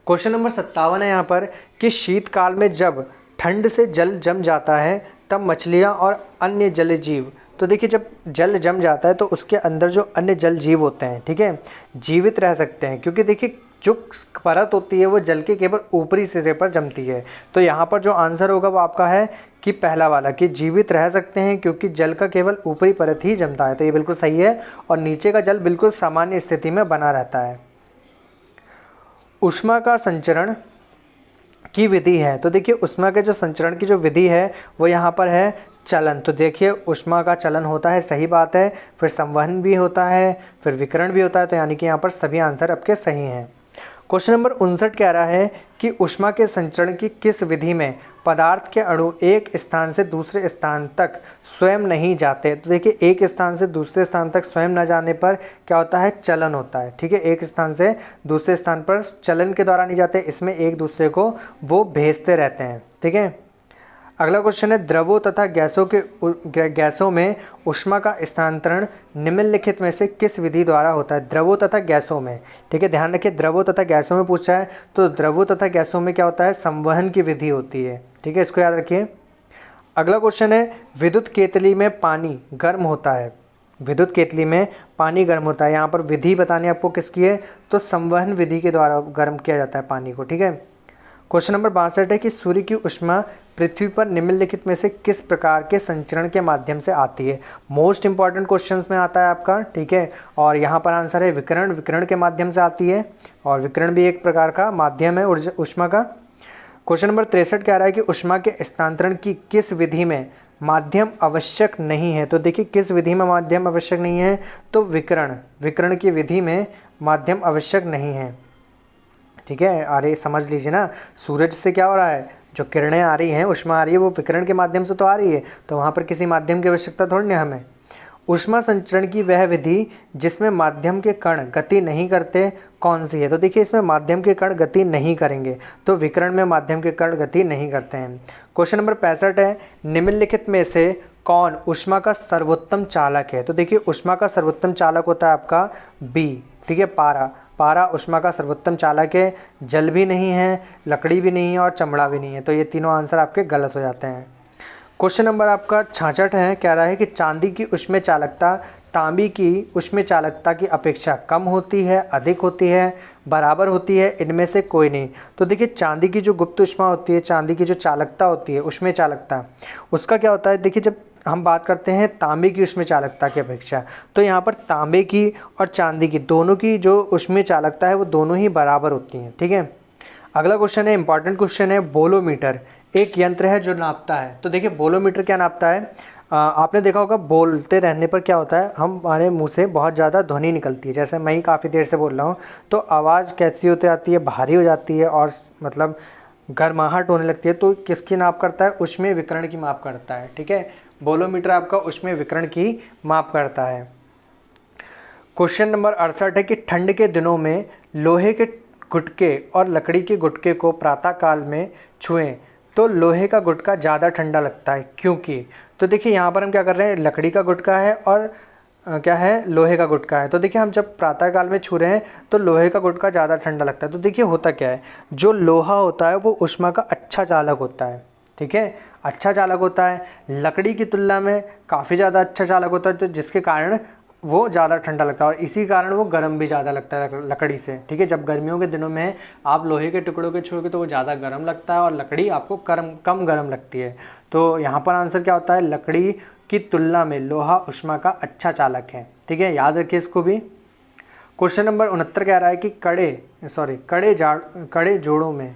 Speaker 1: क्वेश्चन नंबर 57 है यहाँ पर कि शीतकाल में जब ठंड से जल जम जाता है तब मछलियाँ और अन्य जलीय जीव, तो देखिए जब जल जम जाता है तो उसके अंदर जो अन्य जल जीव होते हैं, ठीक है, जीवित रह सकते हैं, क्योंकि देखिए जो परत होती है वो जल के केवल ऊपरी सिरे पर जमती है। तो यहाँ पर जो आंसर होगा वो आपका है कि पहला वाला, कि जीवित रह सकते हैं क्योंकि जल का केवल ऊपरी परत ही जमता है। तो ये बिल्कुल सही है और नीचे का जल बिल्कुल सामान्य स्थिति में बना रहता है। ऊष्मा का संचरण की विधि है, तो देखिए ऊष्मा के जो संचरण की जो विधि है वो यहाँ पर है चलन। तो देखिए ऊष्मा का चलन होता है, सही बात है, फिर संवहन भी होता है, फिर विकिरण भी होता है, तो यानी कि यहाँ पर सभी आंसर आपके सही हैं। क्वेश्चन नंबर 59 कह रहा है कि ऊष्मा के संचरण की किस विधि में पदार्थ के अणु एक स्थान से दूसरे स्थान तक स्वयं नहीं जाते। तो देखिए एक स्थान से दूसरे स्थान तक स्वयं न जाने पर क्या होता है, चलन होता है। ठीक है, एक स्थान से दूसरे स्थान पर चलन के द्वारा नहीं जाते, इसमें एक दूसरे को वो भेजते रहते हैं। ठीक है। अगला क्वेश्चन है द्रवों तथा गैसों में ऊष्मा का स्थानांतरण निम्नलिखित में से किस विधि द्वारा होता है। द्रवों तथा गैसों में, ठीक है, ध्यान रखिए द्रवों तथा गैसों में पूछा है, तो द्रवों तथा गैसों में क्या होता है, संवहन की विधि होती है। ठीक है, इसको याद रखिए। अगला क्वेश्चन है विद्युत केतली में पानी गर्म होता है, विद्युत केतली में पानी गर्म होता है, यहाँ पर विधि बतानी आपको किसकी है, तो संवहन विधि के द्वारा गर्म किया जाता है पानी को। ठीक है। क्वेश्चन नंबर 62 है कि सूर्य की ऊष्मा पृथ्वी पर निम्नलिखित में से किस प्रकार के संचरण के माध्यम से आती है। मोस्ट इंपॉर्टेंट क्वेश्चंस में आता है आपका। ठीक है, और यहाँ पर आंसर है विकिरण, विकिरण के माध्यम से आती है, और विकिरण भी एक प्रकार का माध्यम है ऊष्मा का। क्वेश्चन नंबर 63 कह रहा है कि ऊष्मा के स्थानांतरण की किस विधि में माध्यम आवश्यक नहीं है। तो देखिए किस विधि में माध्यम आवश्यक नहीं है, तो विकिरण, विकिरण की विधि में माध्यम आवश्यक नहीं है। ठीक है, अरे समझ लीजिए ना, सूरज से क्या हो रहा है, जो किरणें आ रही हैं, ऊष्मा आ रही है, वो विकिरण के माध्यम से तो आ रही है, तो वहाँ पर किसी माध्यम की आवश्यकता थोड़ी नहीं हमें। ऊष्मा संचरण की वह विधि जिसमें माध्यम के कण गति नहीं करते कौन सी है। तो देखिए इसमें माध्यम के कण गति नहीं करेंगे, तो विकिरण में माध्यम के कण गति नहीं करते हैं। क्वेश्चन नंबर 65 है निम्नलिखित में से कौन ऊष्मा का सर्वोत्तम चालक है। तो देखिए ऊष्मा का सर्वोत्तम चालक होता है आपका बी, ठीक है, पारा। पारा ऊष्मा का सर्वोत्तम चालक है, जल भी नहीं है, लकड़ी भी नहीं है और चमड़ा भी नहीं है, तो ये तीनों आंसर आपके गलत हो जाते हैं। क्वेश्चन नंबर आपका 66 है, कह रहा है कि चांदी की ऊष्मीय चालकता तांबी की ऊष्मीय चालकता की अपेक्षा कम होती है, अधिक होती है, बराबर होती है, इनमें से कोई नहीं। तो देखिए चांदी की जो गुप्त ऊष्मा होती है, चांदी की जो चालकता होती है ऊष्मीय चालकता, उसका क्या होता है, देखिए जब हम बात करते हैं तांबे की ऊष्मीय चालकता की अपेक्षा, तो यहाँ पर तांबे की और चांदी की दोनों की जो ऊष्मीय चालकता है वो दोनों ही बराबर होती हैं। ठीक है। अगला क्वेश्चन है, इंपॉर्टेंट क्वेश्चन है, बोलोमीटर एक यंत्र है जो नापता है। तो देखिए बोलोमीटर क्या नापता है, आपने देखा होगा बोलते रहने पर क्या होता है, हमारे मुंह से बहुत ज़्यादा ध्वनि निकलती है, जैसे मैं ही काफ़ी देर से बोल रहा हूँ तो आवाज़ कैसी होती आती है, भारी हो जाती है और मतलब गर्माहट होने लगती है। तो किसकी नाप करता है, ऊष्मीय विकिरण की माप करता है। ठीक है, बोलोमीटर आपका ऊष्मीय विकिरण की माप करता है। क्वेश्चन नंबर 68 है कि ठंड के दिनों में लोहे के गुटके और लकड़ी के गुटके को प्रातः काल में छुएं तो लोहे का गुटका ज़्यादा ठंडा लगता है क्योंकि, तो देखिए यहाँ पर हम क्या कर रहे हैं, लकड़ी का गुटका है और क्या है, लोहे का गुटका है। तो देखिए हम जब प्रातःकाल में छू रहे हैं तो लोहे का गुटका ज़्यादा ठंडा लगता है। तो देखिए होता क्या है, जो लोहा होता है वो ऊष्मा का अच्छा चालक होता है, ठीक है, अच्छा चालक होता है, लकड़ी की तुलना में काफ़ी ज़्यादा अच्छा चालक होता है, तो जिसके कारण वो ज़्यादा ठंडा लगता है और इसी कारण वो गर्म भी ज़्यादा लगता है लकड़ी से, ठीक है। जब गर्मियों के दिनों में आप लोहे के टुकड़ों के छूओगे तो वो ज़्यादा गर्म लगता है और लकड़ी आपको कम गर्म लगती है। तो यहाँ पर आंसर क्या होता है, लकड़ी की तुलना में लोहा ऊष्मा का अच्छा चालक है, ठीक है, याद रखिए इसको भी। क्वेश्चन नंबर 69 कह रहा है कि कड़े जोड़ों में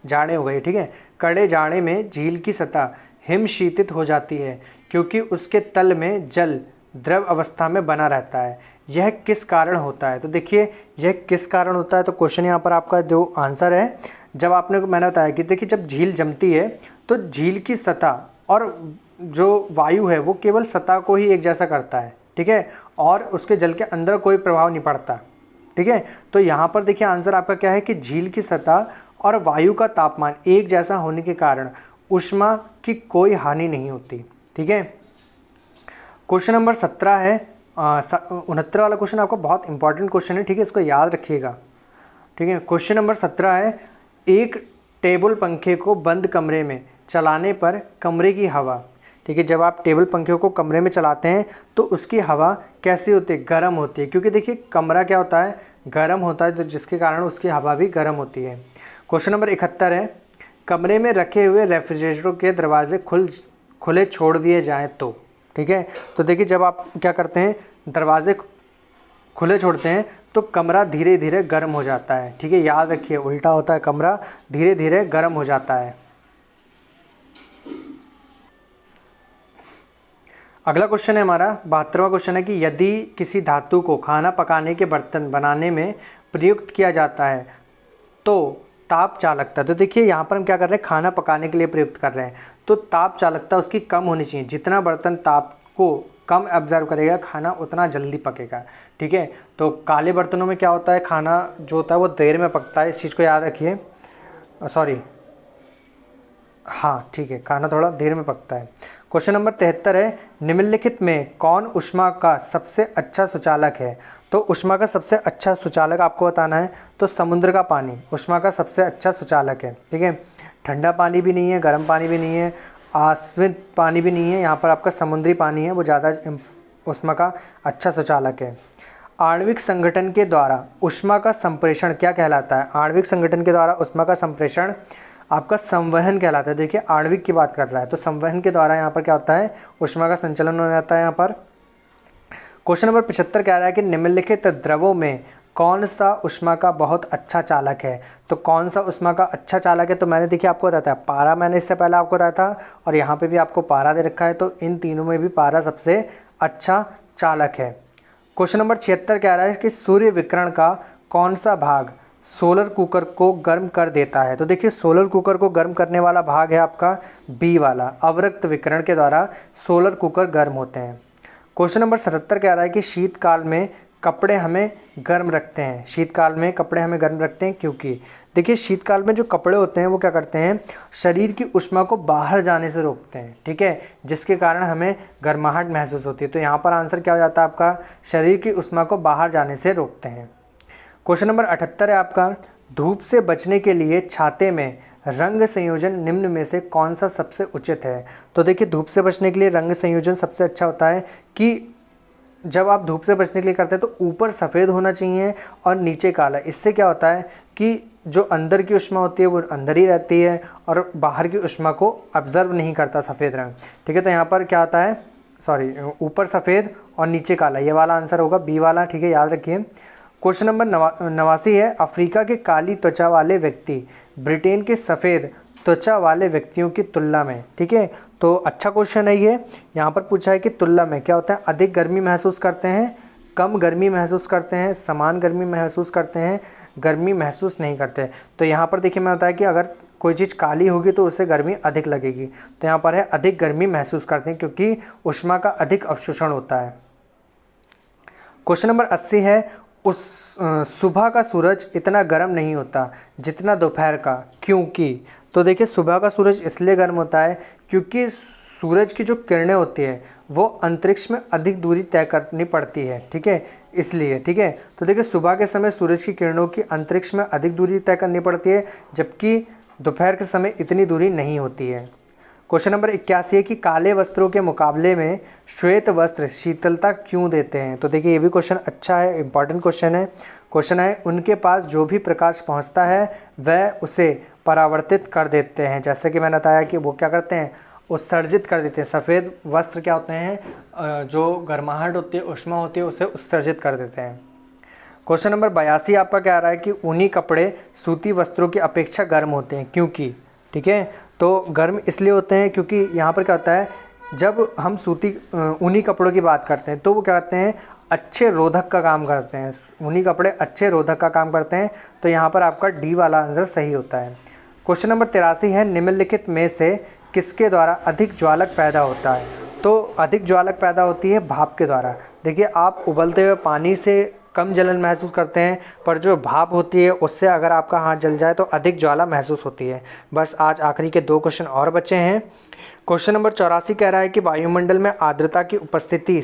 Speaker 1: जाड़े हो गए, ठीक है, कड़े जाड़े में झील की सतह हिम शीतित हो जाती है क्योंकि उसके तल में जल द्रव अवस्था में बना रहता है, यह किस कारण होता है। तो देखिए यह किस कारण होता है, तो क्वेश्चन यहाँ पर आपका जो आंसर है, जब मैंने बताया कि देखिए जब झील जमती है तो झील की सतह और जो वायु है वो केवल सतह को ही एक जैसा करता है, ठीक है, और उसके जल के अंदर कोई प्रभाव नहीं पड़ता, ठीक है। तो यहाँ पर देखिए आंसर आपका क्या है कि झील की सतह और वायु का तापमान एक जैसा होने के कारण ऊष्मा की कोई हानि नहीं होती, ठीक है। क्वेश्चन नंबर 17 है, 69 वाला क्वेश्चन आपका बहुत इंपॉर्टेंट क्वेश्चन है, ठीक है, इसको याद रखिएगा, ठीक है। क्वेश्चन नंबर 17 है, एक टेबल पंखे को बंद कमरे में चलाने पर कमरे की हवा, ठीक है, जब आप टेबल पंखे को कमरे में चलाते हैं तो उसकी हवा कैसी होती है, गर्म होती है, क्योंकि देखिए कमरा क्या होता है, गर्म होता है, तो जिसके कारण उसकी हवा भी गर्म होती है। क्वेश्चन नंबर 71 है, कमरे में रखे हुए रेफ्रिजरेटर के दरवाजे खुले छोड़ दिए जाएँ तो, ठीक है। तो देखिए जब आप क्या करते हैं, दरवाजे खुले छोड़ते हैं तो कमरा धीरे धीरे गर्म हो जाता है, ठीक है, याद रखिए उल्टा होता है, कमरा धीरे धीरे गर्म हो जाता है। अगला क्वेश्चन है हमारा 72वां क्वेश्चन है कि यदि किसी धातु को खाना पकाने के बर्तन बनाने में प्रयुक्त किया जाता है तो ताप चालकता, तो देखिए यहाँ पर हम क्या कर रहे हैं, खाना पकाने के लिए प्रयुक्त कर रहे हैं, तो ताप चालकता उसकी कम होनी चाहिए, जितना बर्तन ताप को कम ऑब्जर्व करेगा खाना उतना जल्दी पकेगा, ठीक है। तो काले बर्तनों में क्या होता है, खाना जो होता है वो देर में पकता है, इस चीज़ को याद रखिए, हाँ ठीक है, खाना थोड़ा देर में पकता है। क्वेश्चन नंबर 73 है, निम्नलिखित में कौन ऊष्मा का सबसे अच्छा सुचालक है। तो ऊष्मा का सबसे अच्छा सुचालक आपको बताना है, तो समुद्र का पानी ऊष्मा का सबसे अच्छा सुचालक है, ठीक है। ठंडा पानी भी नहीं है, गर्म पानी भी नहीं है, आस्वित पानी भी नहीं है, यहाँ पर आपका समुद्री पानी है वो ज़्यादा ऊष्मा का अच्छा सुचालक है। आणविक संगठन के द्वारा ऊष्मा का संप्रेषण क्या कहलाता है। आणविक संगठन के द्वारा ऊष्मा का संप्रेषण आपका संवहन कहलाता है। देखिए आणविक की बात कर रहा है तो संवहन के द्वारा यहाँ पर क्या होता है, ऊष्मा का संचलन हो जाता है यहाँ पर। क्वेश्चन नंबर 75 कह रहा है कि निम्नलिखित द्रवों में कौन सा ऊष्मा का बहुत अच्छा चालक है। तो कौन सा ऊष्मा का अच्छा चालक है, तो मैंने देखिए आपको बताया था पारा, मैंने इससे पहले आपको बताया था और यहाँ पे भी आपको पारा दे रखा है, तो इन तीनों में भी पारा सबसे अच्छा चालक है। क्वेश्चन नंबर 76 कह रहा है कि सूर्य विकिरण का कौन सा भाग सोलर कुकर को गर्म कर देता है। तो देखिए सोलर कुकर को गर्म करने वाला भाग है आपका बी वाला, अवरक्त विकिरण के द्वारा सोलर कुकर गर्म होते हैं। क्वेश्चन नंबर 77 कह रहा है कि शीतकाल में कपड़े हमें गर्म रखते हैं। शीतकाल में कपड़े हमें गर्म रखते हैं क्योंकि देखिए शीतकाल में जो कपड़े होते हैं वो क्या करते हैं, शरीर की ऊष्मा को बाहर जाने से रोकते हैं, ठीक है, जिसके कारण हमें गर्माहट महसूस होती है। तो यहाँ पर आंसर क्या हो जाता है आपका, शरीर की ऊष्मा को बाहर जाने से रोकते हैं। क्वेश्चन नंबर 78 है आपका, धूप से बचने के लिए छाते में रंग संयोजन निम्न में से कौन सा सबसे उचित है। तो देखिए धूप से बचने के लिए रंग संयोजन सबसे अच्छा होता है कि जब आप धूप से बचने के लिए करते हैं तो ऊपर सफ़ेद होना चाहिए और नीचे काला। इससे क्या होता है कि जो अंदर की ऊष्मा होती है वो अंदर ही रहती है और बाहर की ऊष्मा को ऑब्जर्व नहीं करता सफ़ेद रंग, ठीक है। तो यहाँ पर क्या आता है, ऊपर सफ़ेद और नीचे काला, ये वाला आंसर होगा बी वाला, ठीक है, याद रखिए। क्वेश्चन नंबर 89 है, अफ्रीका के काली त्वचा वाले व्यक्ति ब्रिटेन के सफ़ेद त्वचा वाले व्यक्तियों की तुलना में, ठीक है, तो अच्छा क्वेश्चन है ये। यहाँ पर पूछा है कि तुलना में क्या होता है, अधिक गर्मी महसूस करते हैं, कम गर्मी महसूस करते हैं, समान गर्मी महसूस करते हैं, गर्मी महसूस नहीं करते। तो यहाँ पर देखिए मैं बताया कि अगर कोई चीज़ काली होगी तो उससे गर्मी अधिक लगेगी, तो यहाँ पर है अधिक गर्मी महसूस करते हैं क्योंकि ऊष्मा का अधिक अवशोषण होता है। क्वेश्चन नंबर 80 है, सुबह का सूरज इतना गर्म नहीं होता जितना दोपहर का, क्योंकि तो देखिए सुबह का सूरज इसलिए गर्म होता है क्योंकि सूरज की जो किरणें होती है वो अंतरिक्ष में अधिक दूरी तय करनी पड़ती है, ठीक है, इसलिए, ठीक है। तो देखिए सुबह के समय सूरज की किरणों की अंतरिक्ष में अधिक दूरी तय करनी पड़ती है, जबकि दोपहर के समय इतनी दूरी नहीं होती है। क्वेश्चन नंबर 81 है कि काले वस्त्रों के मुकाबले में श्वेत वस्त्र शीतलता क्यों देते हैं। तो देखिए ये भी क्वेश्चन अच्छा है, इंपॉर्टेंट क्वेश्चन है। क्वेश्चन है उनके पास जो भी प्रकाश पहुंचता है वह उसे परावर्तित कर देते हैं। जैसे कि मैंने बताया कि वो क्या करते हैं, उत्सर्जित कर देते हैं। सफ़ेद वस्त्र क्या होते हैं, जो गर्माहट होती है, ऊष्मा होती है, उसे उत्सर्जित कर देते हैं। क्वेश्चन नंबर 82 आपका क्या आ रहा है कि ऊनी कपड़े सूती वस्त्रों की अपेक्षा गर्म होते हैं, क्योंकि, ठीक है। तो गर्म इसलिए होते हैं क्योंकि यहाँ पर क्या होता है, जब हम सूती ऊनी कपड़ों की बात करते हैं तो वो क्या करते हैं, अच्छे रोधक का काम करते हैं। ऊनी कपड़े अच्छे रोधक का काम करते हैं, तो यहाँ पर आपका डी वाला आंसर सही होता है। क्वेश्चन नंबर 83 है निम्नलिखित में से किसके द्वारा अधिक ज्वालक पैदा होता है। तो अधिक ज्वालक पैदा होती है भाप के द्वारा। देखिए आप उबलते हुए पानी से कम जलन महसूस करते हैं, पर जो भाप होती है उससे अगर आपका हाथ जल जाए तो अधिक ज्वाला महसूस होती है। बस आज आखिरी के 2 क्वेश्चन और बचे हैं। क्वेश्चन नंबर 84 कह रहा है कि वायुमंडल में आर्द्रता की उपस्थिति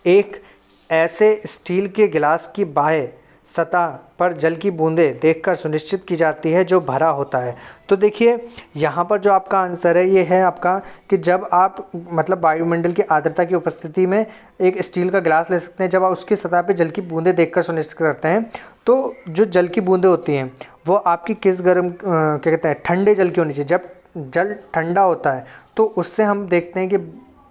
Speaker 1: एक ऐसे स्टील के गिलास की बाह्य सतह पर जल की बूंदें देखकर सुनिश्चित की जाती है जो भरा होता है। तो देखिए यहाँ पर जो आपका आंसर है ये है आपका कि जब आप मतलब वायुमंडल की आर्द्रता की उपस्थिति में एक स्टील का गिलास ले सकते हैं, जब आप उसकी सतह पे जल की बूंदें देखकर सुनिश्चित करते हैं तो जो जल की बूंदें होती हैं वो आपकी किस गर्म क्या कहते हैं, ठंडे जल की होनी चाहिए। जब जल ठंडा होता है तो उससे हम देखते हैं कि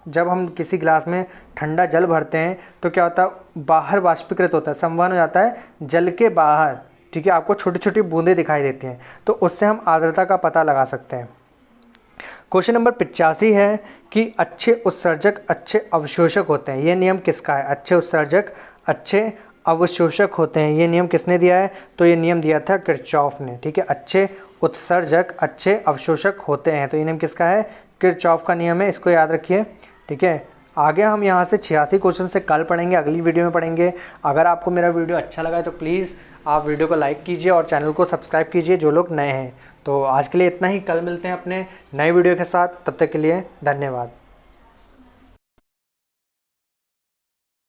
Speaker 1: जब हम किसी गिलास में ठंडा जल भरते हैं तो क्या होता है, बाहर वाष्पीकृत होता है, संवहन हो जाता है जल के बाहर, ठीक है, आपको छोटी छोटी बूंदें दिखाई देती हैं, तो उससे हम आर्द्रता का पता लगा सकते हैं। क्वेश्चन नंबर 85 है कि अच्छे उत्सर्जक अच्छे अवशोषक होते हैं, ये नियम किसका है। अच्छे उत्सर्जक अच्छे अवशोषक होते हैं, ये नियम किसने दिया है, तो ये नियम दिया था किरचॉफ ने, ठीक है। अच्छे उत्सर्जक अच्छे अवशोषक होते हैं, तो ये नियम किसका है, किरचॉफ का नियम है, इसको याद रखिए, ठीक है। आगे हम यहाँ से 86 क्वेश्चन से कल पढ़ेंगे, अगली वीडियो में पढ़ेंगे। अगर आपको मेरा वीडियो अच्छा लगा है तो प्लीज़ आप वीडियो को लाइक कीजिए और चैनल को सब्सक्राइब कीजिए जो लोग नए हैं। तो आज के लिए इतना ही, कल मिलते हैं अपने नए वीडियो के साथ, तब तक के लिए धन्यवाद।